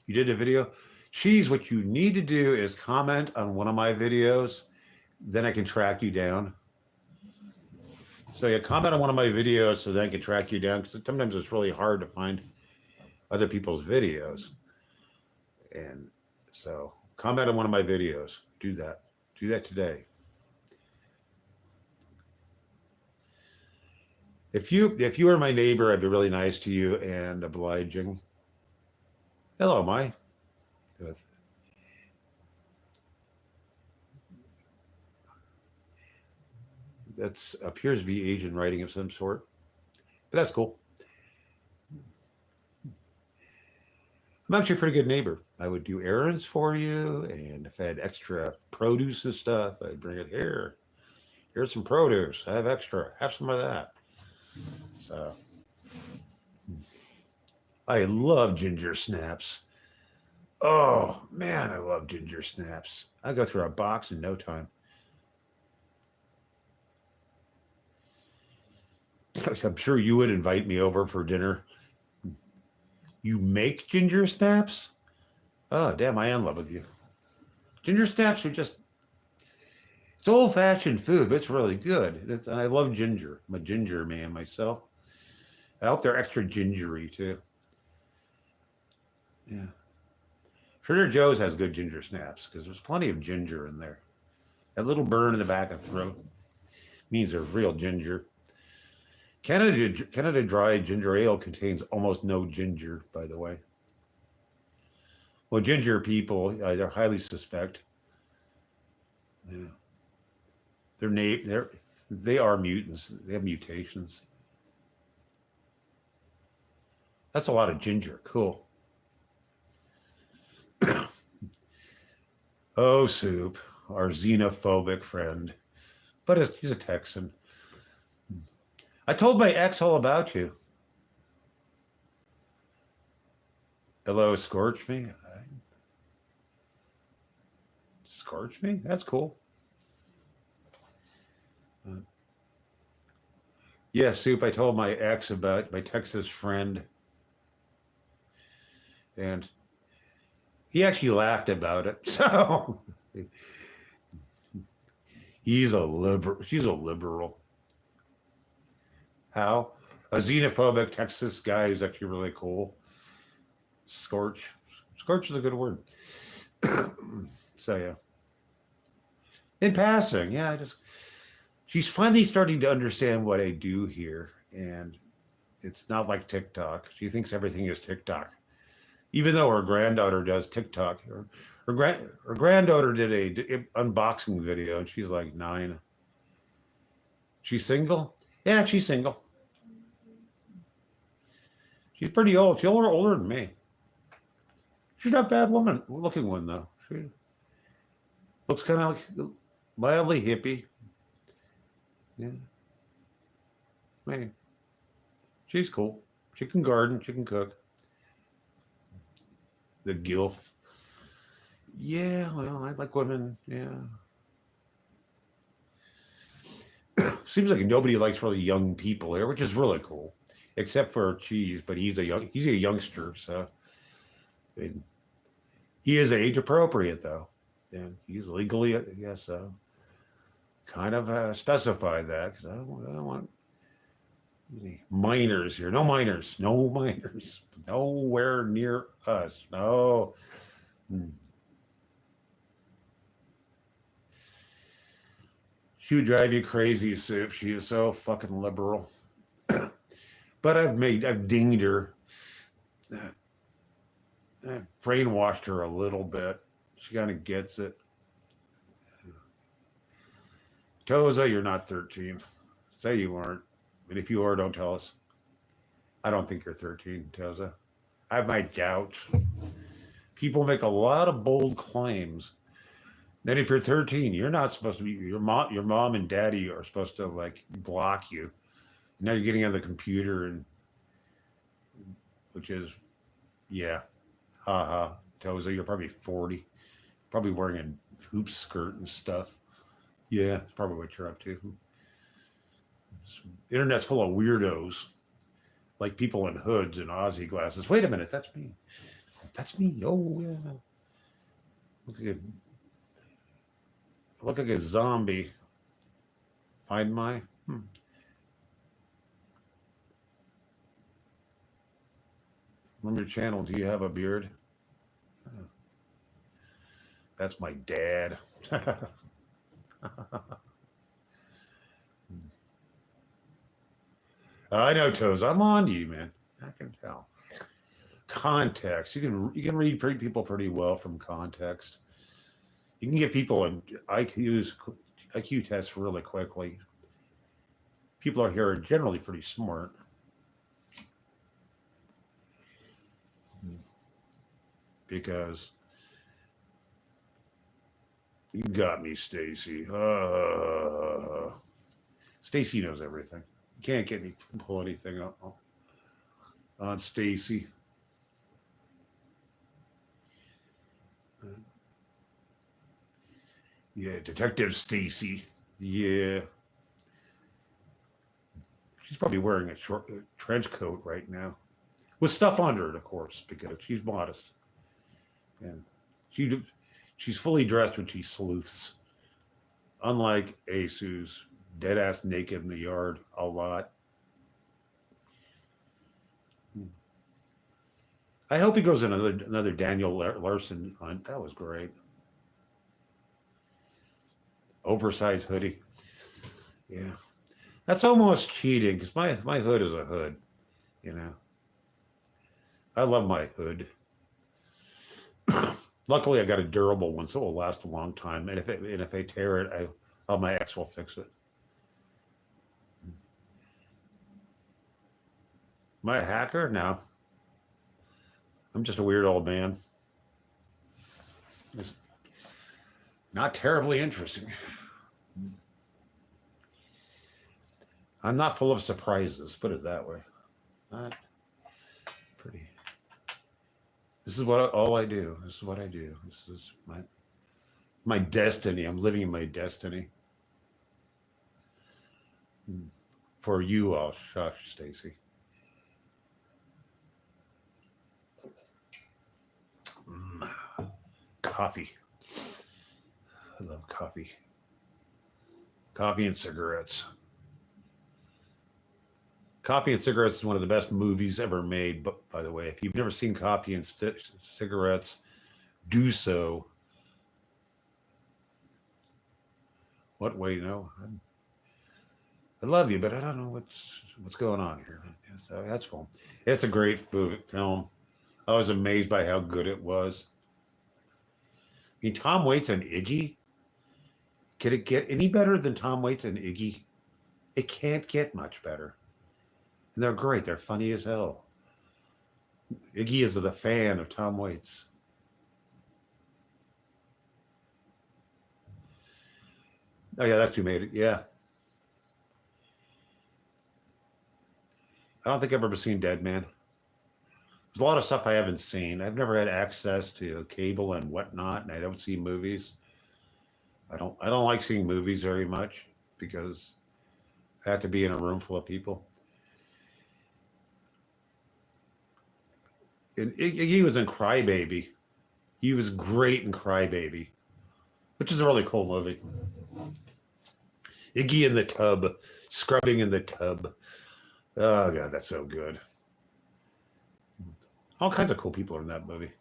You did a video? Geez, what you need to do is comment on one of my videos. Then I can track you down. So you comment on one of my videos so then I can track you down, because sometimes it's really hard to find other people's videos. And so comment on one of my videos. Do that. Do that today. If you were my neighbor, I'd be really nice to you and obliging. Hello, Mai. Good. That appears to be Asian writing of some sort, but that's cool. I'm actually a pretty good neighbor. I would do errands for you, and if I had extra produce and stuff, I'd bring it here. Here's some produce. I have extra. Have some of that. So I love ginger snaps. Oh man, I love ginger snaps. I go through a box in no time. I'm sure you would invite me over for dinner. You make ginger snaps? Oh, damn, I am in love with you. Ginger snaps are just, it's old-fashioned food, but it's really good. I love ginger. I'm a ginger man myself. I hope they're extra gingery, too. Yeah. Trader Joe's has good ginger snaps because there's plenty of ginger in there. That little burn in the back of the throat means there's real ginger. Canada Dry Ginger Ale contains almost no ginger, by the way. Well, ginger people, they're highly suspect. Yeah. They are mutants. They have mutations. That's a lot of ginger. Cool. Oh, Soup, our xenophobic friend. But he's a Texan. I told my ex all about you. Hello, Scorch Me. Scorch Me? That's cool. Yeah, Soup, I told my ex about my Texas friend. And he actually laughed about it. So she's a liberal. How? A xenophobic Texas guy who's actually really cool. Scorch. Scorch is a good word. So yeah. In passing, yeah, she's finally starting to understand what I do here. And it's not like TikTok. She thinks everything is TikTok. Even though her granddaughter does TikTok. Her granddaughter did a unboxing video, and she's like 9. She's single? Yeah, she's single. She's pretty old. She's older than me. She's not a bad woman, looking one though. She looks kind of like mildly hippie. Yeah. Man, she's cool. She can garden. She can cook. The gilf. Yeah, well, I like women. Yeah. Seems like nobody likes really young people here, which is really cool, except for Cheese. But he's a youngster, so I mean, he is age appropriate though, and he's legally, I guess, kind of specified that because I don't want any minors here. No minors. No minors. Nowhere near us. No. She would drive you crazy, Soup. She is so fucking liberal. But I've dinged her. I've brainwashed her a little bit. She kind of gets it. Toza, you're not 13. Say you aren't. But if you are, don't tell us. I don't think you're 13, Toza. I have my doubts. People make a lot of bold claims. Then if you're 13, you're not supposed to be, your mom and daddy are supposed to like block you. Now you're getting on the computer and which is, yeah. Haha. Toza, you're probably 40. Probably wearing a hoop skirt and stuff. Yeah, that's probably what you're up to. Internet's full of weirdos. Like people in hoods and Aussie glasses. Wait a minute, that's me. That's me. Oh yeah. Look like a zombie. Find my From your channel, do you have a beard? That's my dad. I know, Toes. I'm on to you, man. I can tell. Context. You can read people pretty well from context. You can get people in IQ tests really quickly. People out here are generally pretty smart. Because you got me, Stacy. Stacy knows everything. You can't get me to pull anything up on Stacy. Yeah, Detective Stacy. Yeah. She's probably wearing a short trench coat right now. With stuff under it, of course, because she's modest. And she's fully dressed when she sleuths. Unlike Ace, who's dead ass naked in the yard a lot. I hope he goes another Daniel Larson hunt. That was great. Oversized hoodie. Yeah. That's almost cheating because my hood is a hood, you know. I love my hood. Luckily, I got a durable one, so it will last a long time. And if I tear it, my ex will fix it. Am I a hacker? No. I'm just a weird old man. It's not terribly interesting. I'm not full of surprises, put it that way. Not pretty. This is all I do. This is what I do. This is my destiny. I'm living in my destiny. For you, I'll shush, Stacy. Coffee. I love coffee. Coffee and cigarettes. Coffee and Cigarettes is one of the best movies ever made. But by the way, if you've never seen Coffee and Cigarettes, do so. What way? No, I love you, but I don't know what's going on here. So that's fun. It's a great film. I was amazed by how good it was. mean, Tom Waits and Iggy. Can it get any better than Tom Waits and Iggy? It can't get much better. And they're great. They're funny as hell. Iggy is the fan of Tom Waits. Oh, yeah, that's who made it. Yeah. I don't think I've ever seen Dead Man. There's a lot of stuff I haven't seen. I've never had access to cable and whatnot, and I don't see movies. I don't like seeing movies very much because I have to be in a room full of people. And he was in Crybaby. He was great in Crybaby, which is a really cool movie. Iggy in the tub, scrubbing in the tub. Oh, God, that's so good. All kinds of cool people are in that movie.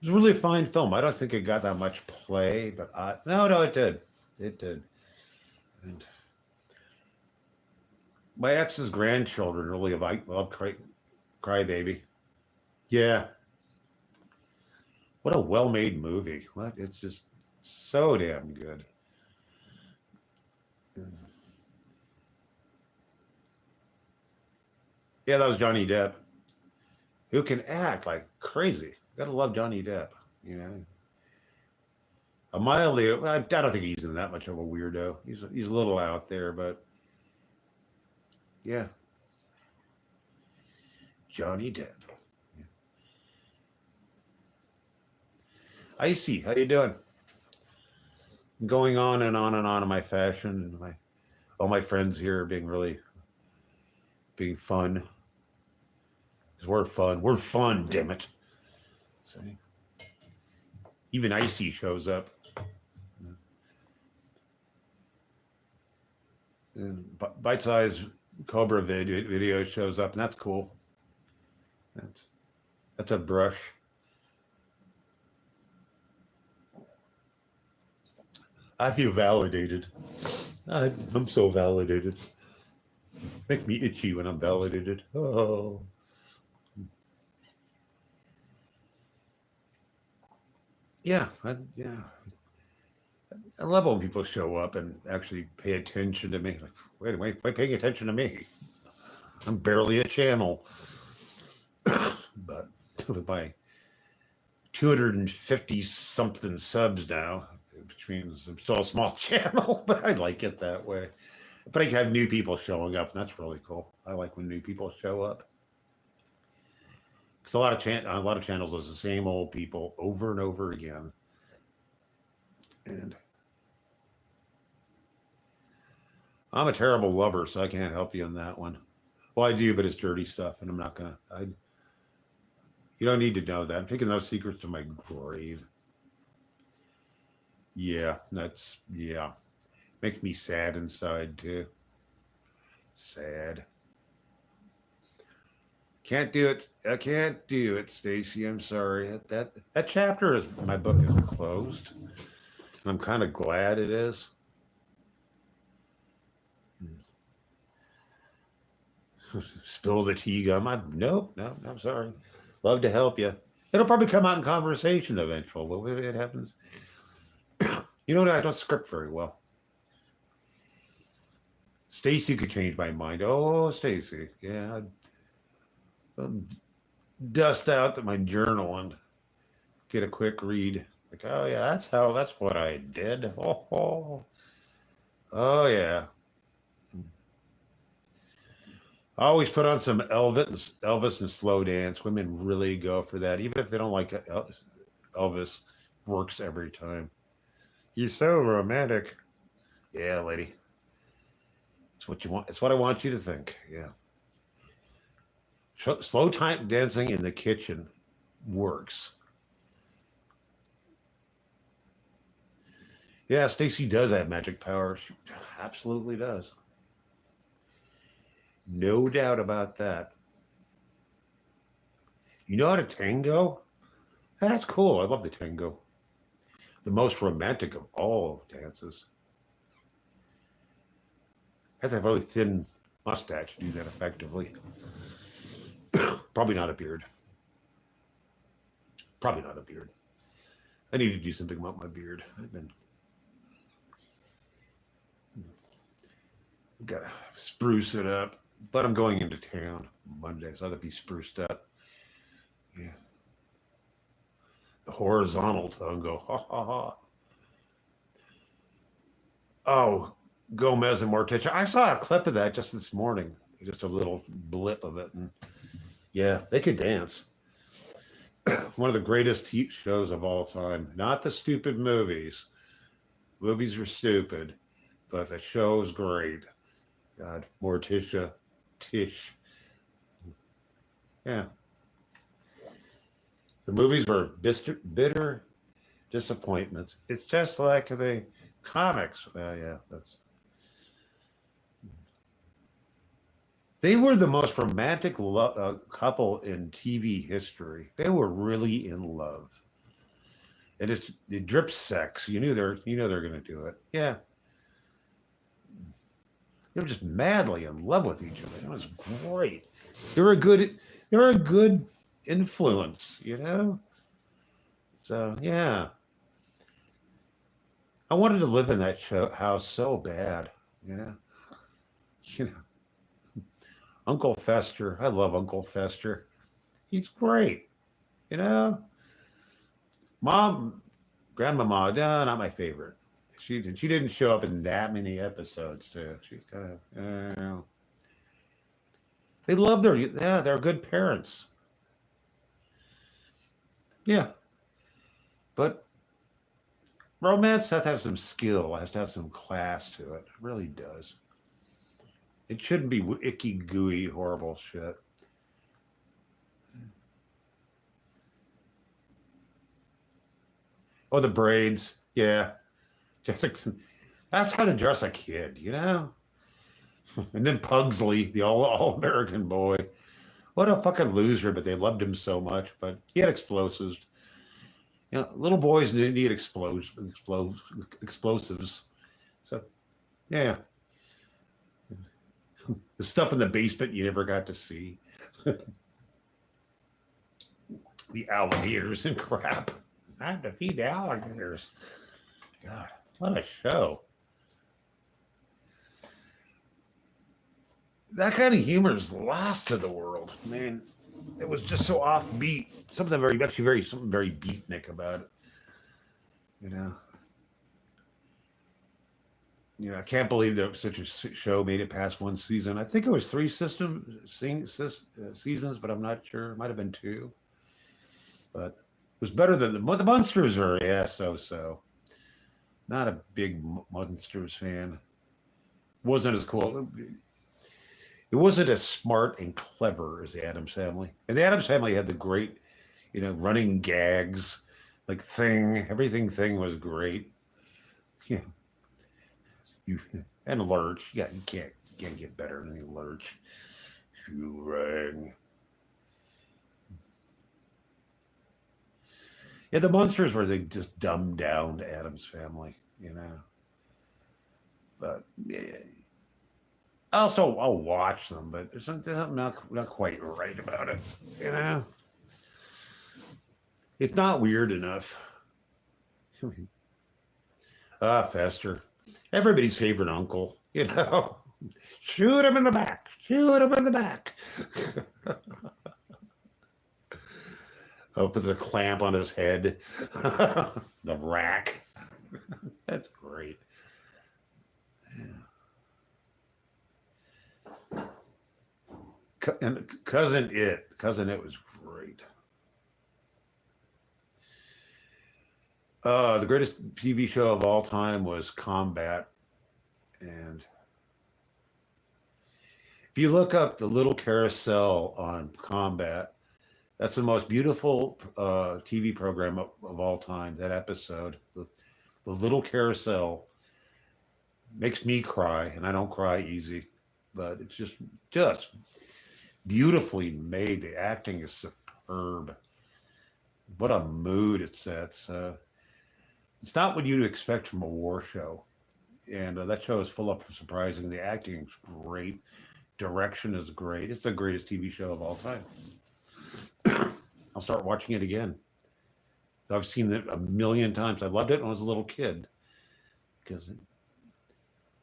It was really a fine film. I don't think it got that much play, but no, it did. It did. And my ex's grandchildren really love Crybaby. Yeah. What a well-made movie. What? It's just so damn good. Yeah, that was Johnny Depp, who can act like crazy. Gotta love Johnny Depp, you know. I don't think he's that much of a weirdo. He's a little out there, but yeah. Johnny Depp. Yeah. Icy, how you doing? I'm going on and on and on in my fashion, and all my friends here are being fun. Because we're fun. We're fun, damn it. See? Even Icy shows up. And Bite Size Cobra video shows up, and that's cool. That's a brush. I feel validated. I'm so validated. Make me itchy when I'm validated. Oh. Yeah, I love when people show up and actually pay attention to me. Like, wait, paying attention to me? I'm barely a channel. But with my 250 something subs now, which means I'm still a small channel, but I like it that way. But I have new people showing up, and that's really cool. I like when new people show up. Because a lot of channels is the same old people over and over again. And I'm a terrible lover, so I can't help you on that one. Well, I do, but it's dirty stuff, and I'm not gonna. You don't need to know that. I'm taking those secrets to my grave. Yeah, makes me sad inside too. Sad. Can't do it. I can't do it, Stacy. I'm sorry. That chapter of my book is closed. I'm kind of glad it is. Spill the tea gum. Nope, I'm sorry. Love to help you. It'll probably come out in conversation eventually. Well, it happens. You know what? I don't script very well. Stacy could change my mind. Oh, Stacy. Yeah. I'll dust out my journal and get a quick read. Like, oh yeah, that's what I did. Oh yeah. I always put on some Elvis and slow dance. Women really go for that, even if they don't like Elvis. Works every time. You're so romantic. Yeah, lady. It's what you want. It's what I want you to think. Yeah. Slow time dancing in the kitchen works. Yeah, Stacy does have magic power. She absolutely does. No doubt about that. You know how to tango? That's cool. I love the tango. The most romantic of all dances. Has to have a really thin mustache to do that effectively. Probably not a beard. Probably not a beard. I need to do something about my beard. I've been gotta spruce it up, but I'm going into town Monday, so I'll be spruced up. Yeah. The horizontal tongue go ha ha ha. Oh, Gomez and Morticia. I saw a clip of that just this morning. Just a little blip of it, and yeah, they could dance. One of the greatest shows of all time. Not the stupid movies. Movies were stupid, but the show was great. God, Morticia, Tish. Yeah. The movies were bitter disappointments. It's just like the comics. Yeah, that's. They were the most romantic couple in TV history. They were really in love, and it drips sex. You knew they're going to do it. Yeah, they were just madly in love with each other. It was great. They were a good influence, you know. So yeah, I wanted to live in that house so bad, you know. Uncle Fester. I love Uncle Fester. He's great. You know? Grandmama, no, not my favorite. She didn't show up in that many episodes, too. She's kind of, they love they're good parents. Yeah. But romance has to have some skill, has to have some class to it. It really does. It shouldn't be icky, gooey, horrible shit. Oh, the braids. Yeah. That's how to dress a kid, you know? And then Pugsley, the all-American boy. What a fucking loser, but they loved him so much. But he had explosives. You know, little boys need explosives. So, yeah. The stuff in the basement you never got to see. The alligators and crap. I have to feed the alligators. God, what a show. That kind of humor is lost to the world. Man, it was just so offbeat. Something very beatnik about it. You know? You know, I can't believe that such a show made it past one season. I think it was 3 seasons, but I'm not sure. It might have been 2. But it was better than the Munsters are. Yeah, so. Not a big Munsters fan. Wasn't as cool. It wasn't as smart and clever as the Addams Family. And the Addams Family had the great, running gags, like Thing. Everything Thing was great. Yeah. And Lurch. Yeah, you can't get better than Lurch. You rang. Yeah, the Munsters were they just dumbed down to Addams Family, But yeah, I'll watch them, but there's something not quite right about it, It's not weird enough. Fester. Everybody's favorite uncle, Shoot him in the back. Shoot him in the back. Put a clamp on his head. The rack. That's great. Yeah. And Cousin It was great. The greatest TV show of all time was Combat. And if you look up the Little Carousel on Combat, that's the most beautiful TV program of all time, that episode. The Little Carousel makes me cry, and I don't cry easy, but it's just beautifully made. The acting is superb. What a mood it sets. It's not what you'd expect from a war show. And that show is full of surprising. The acting is great. Direction is great. It's the greatest TV show of all time. I'll start watching it again. I've seen it a million times. I loved it when I was a little kid because it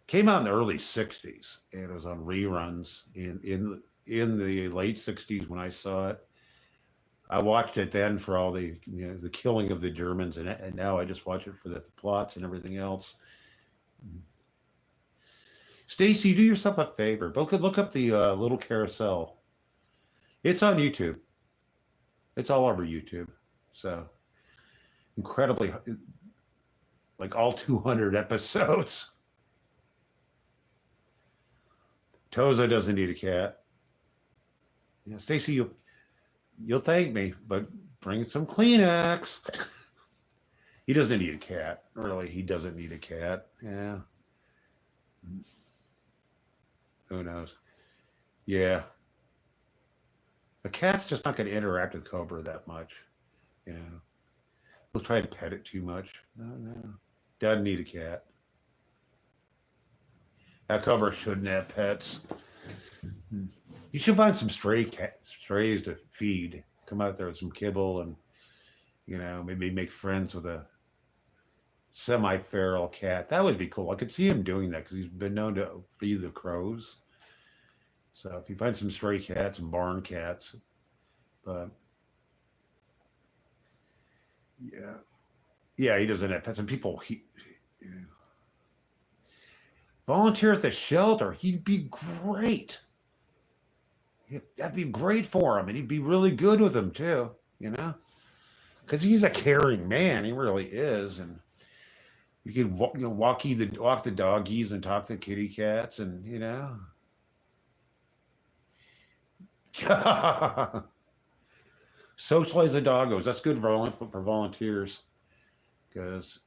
came out in the early '60s and it was on reruns in the late '60s when I saw it. I watched it then for all the the killing of the Germans, and now I just watch it for the plots and everything else. Stacy, do yourself a favor. Look up the Little Carousel. It's on YouTube. It's all over YouTube. So incredibly, like all 200 episodes. Toza doesn't need a cat. Yeah, Stacy, you'll thank me, but bring some Kleenex. He doesn't need a cat. Really, he doesn't need a cat. Yeah. Who knows? Yeah. A cat's just not going to interact with Cobra that much. You know. He'll try to pet it too much. No. Doesn't need a cat. That Cobra shouldn't have pets. You should find some strays to feed. Come out there with some kibble and, maybe make friends with a semi-feral cat. That would be cool. I could see him doing that because he's been known to feed the crows. So if you find some stray cats and barn cats, but yeah, he doesn't have pets. And people, volunteer at the shelter. He'd be great. That'd be great for him, and he'd be really good with them too. Because he's a caring man. He really is, and you could walk the doggies and talk to kitty cats, and socialize the doggos. That's good for volunteers because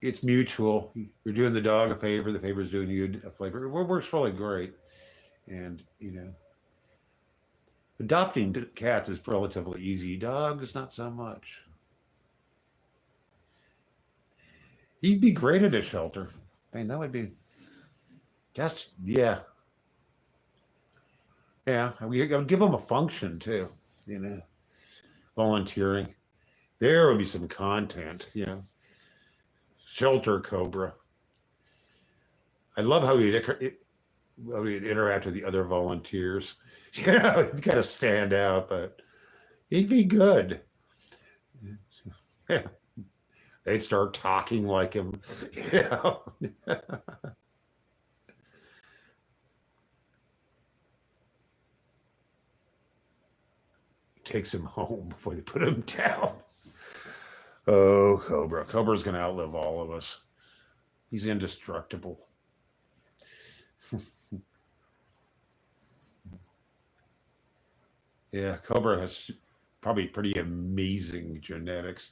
it's mutual. You're doing the dog a favor. The favor's doing you a favor. It works really great. And, adopting cats is relatively easy. Dogs, not so much. He'd be great at a shelter. I mean, that would be just, yeah. Yeah, I would give him a function too, volunteering. There would be some content, Shelter Cobra. I love how he'd interact with the other volunteers. He'd kind of stand out, but he'd be good. Yeah. They'd start talking like him, Takes him home before they put him down. Oh, Cobra. Cobra's going to outlive all of us. He's indestructible. Yeah, Cobra has probably pretty amazing genetics.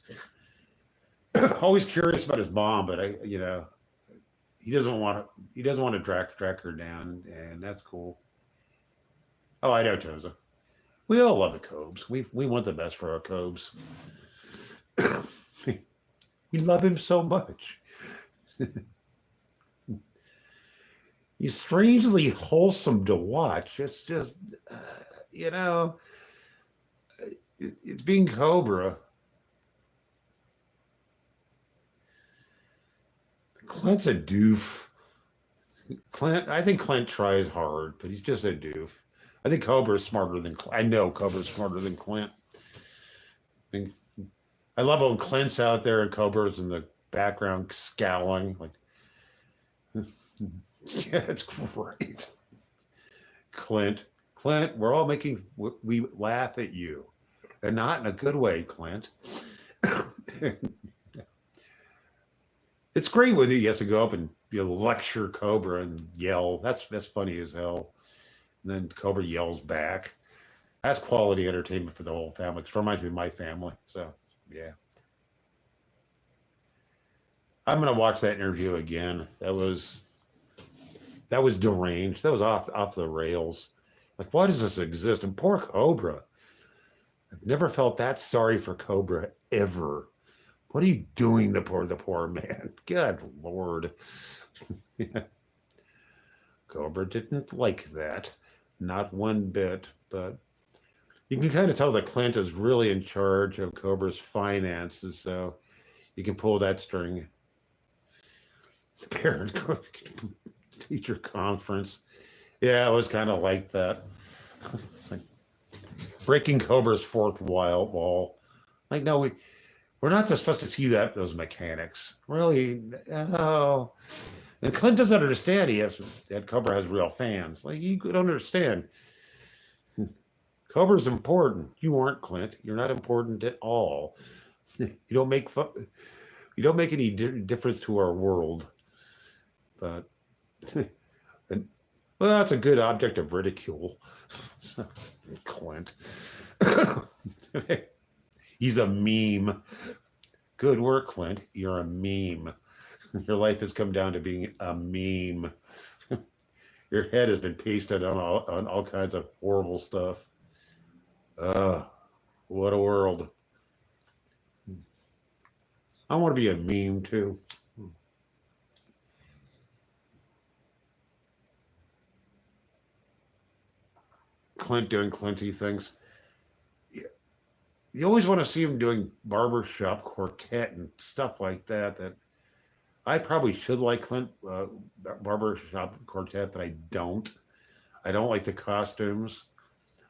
Always curious about his mom, but he doesn't want to track her down, and that's cool. Oh, I know, Toza. We all love the Cobes. We want the best for our Cobes. We love him so much. He's strangely wholesome to watch. It's just, it's being Cobra. Clint's a doof. I think Clint tries hard, but he's just a doof. I think Cobra's smarter than Clint. I know Cobra's smarter than Clint. I love when Clint's out there and Cobra's in the background scowling. Like, yeah, it's great. Clint, we're all we laugh at you. And not in a good way, Clint. It's great when he has to go up and lecture Cobra and yell. That's funny as hell. And then Cobra yells back. That's quality entertainment for the whole family. It reminds me of my family. So, yeah. I'm going to watch that interview again. That was deranged. That was off the rails. Like, why does this exist? And poor Cobra. I've never felt that sorry for Cobra ever. What are you doing, the poor man? Good Lord. Yeah. Cobra didn't like that. Not one bit, but You can kind of tell that Clint is really in charge of Cobra's finances, so you can pull that string. Parent teacher conference. Yeah, it was kind of like that. Like breaking Cobra's fourth wall. Like, no, we're not just supposed to see those mechanics. Really, oh. And Clint doesn't understand that Cobra has real fans. Like, you don't understand. Cobra's important. You aren't, Clint. You're not important at all. You don't make any difference to our world. But well, that's a good object of ridicule. Clint. He's a meme. Good work, Clint. You're a meme. Your life has come down to being a meme. Your head has been pasted on all kinds of horrible stuff. What a world. I want to be a meme too. Clint doing Clinty things. You always want to see him doing barbershop quartet and stuff like that. That I probably should like Clint barbershop quartet, but I don't. I don't like the costumes.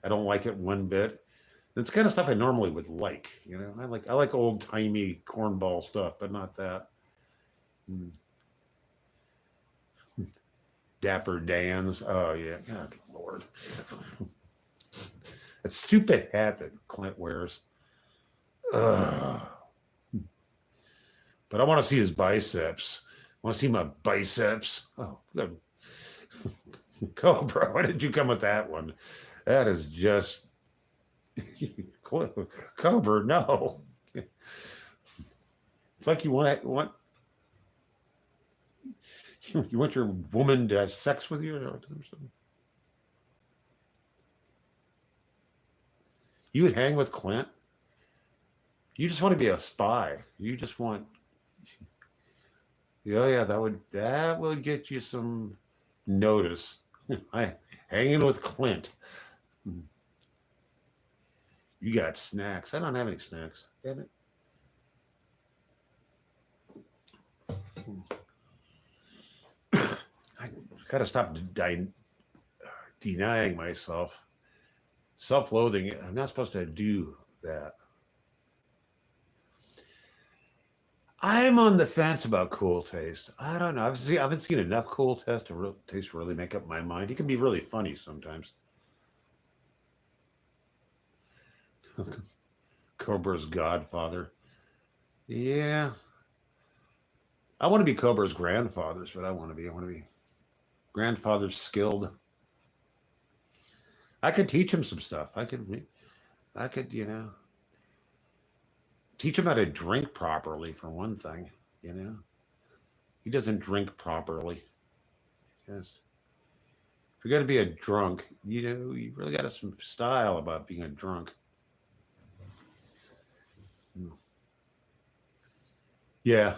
I don't like it one bit. It's kind of stuff I normally would like, you know. I like old timey cornball stuff, but not that. Dapper Dan's. Oh yeah, God Lord. That stupid hat that Clint wears. But I want to see his biceps. I want to see my biceps. Oh, good. Cobra, why did you come with that one? That is just Cobra. No, it's like you want your woman to have sex with you or something. You would hang with Clint? You just want to be a spy. You just want. Oh yeah, that would get you some notice. Hanging with Clint. You got snacks. I don't have any snacks. Damn it. I gotta stop denying myself. Self-loathing. I'm not supposed to do that. I'm on the fence about cool taste. I don't know. I haven't seen enough cool taste to really make up my mind. He can be really funny sometimes. Cobra's godfather. Yeah. I want to be Cobra's grandfather. That's what I want to be. I want to be grandfather's skilled. I could teach him some stuff. I could, you know, teach him how to drink properly, for one thing, you know. He doesn't drink properly. Yes. If you're going to be a drunk, you know, you really got some style about being a drunk. Yeah.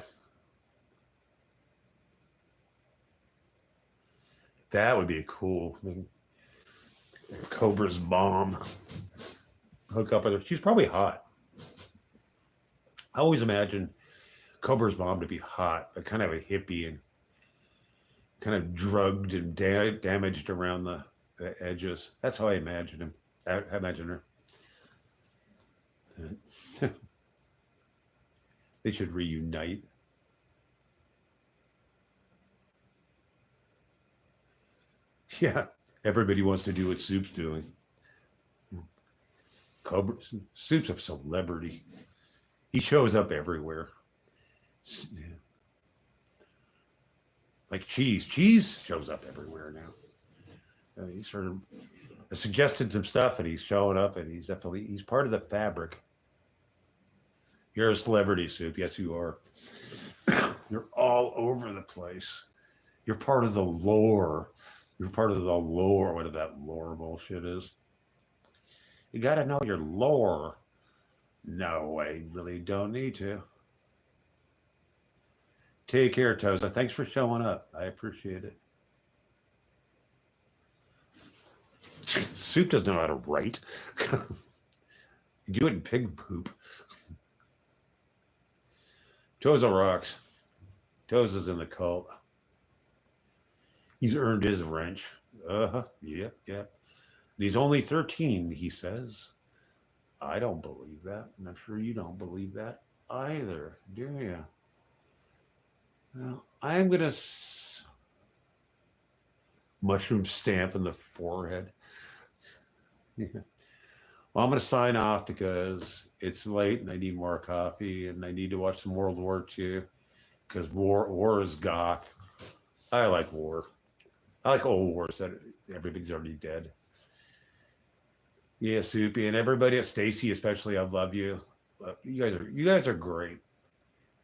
That would be cool. I mean, Cobra's mom. Hook up with her. She's probably hot. I always imagine Cobra's mom to be hot, but kind of a hippie and kind of drugged and damaged around the edges. That's how I imagine him. I imagine her. They should reunite. Yeah, everybody wants to do what Soup's doing. Soup's a celebrity. He shows up everywhere. Like Cheese. Cheese shows up everywhere now. He sort of suggested some stuff and he's showing up and he's part of the fabric. You're a celebrity, Soup. Yes, you are. You're all over the place. You're part of the lore. You're part of the lore, whatever that lore bullshit is. You got to know your lore. No, I really don't need to. Take care, Toza. Thanks for showing up. I appreciate it. Soup doesn't know how to write. You do it in pig poop. Toza rocks. Toza's in the cult. He's earned his wrench. Yep. And he's only 13, he says. I don't believe that. And I'm sure you don't believe that either, do you? Well, I'm going to mushroom stamp in the forehead. Yeah. Well, I'm going to sign off because it's late and I need more coffee and I need to watch some World War II because war is goth. I like war. I like old wars that everybody's already dead. Yeah, Soupy and everybody at Stacy, especially, I love you. You guys are great.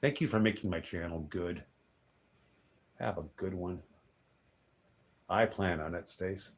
Thank you for making my channel good. Have a good one. I plan on it, Stace.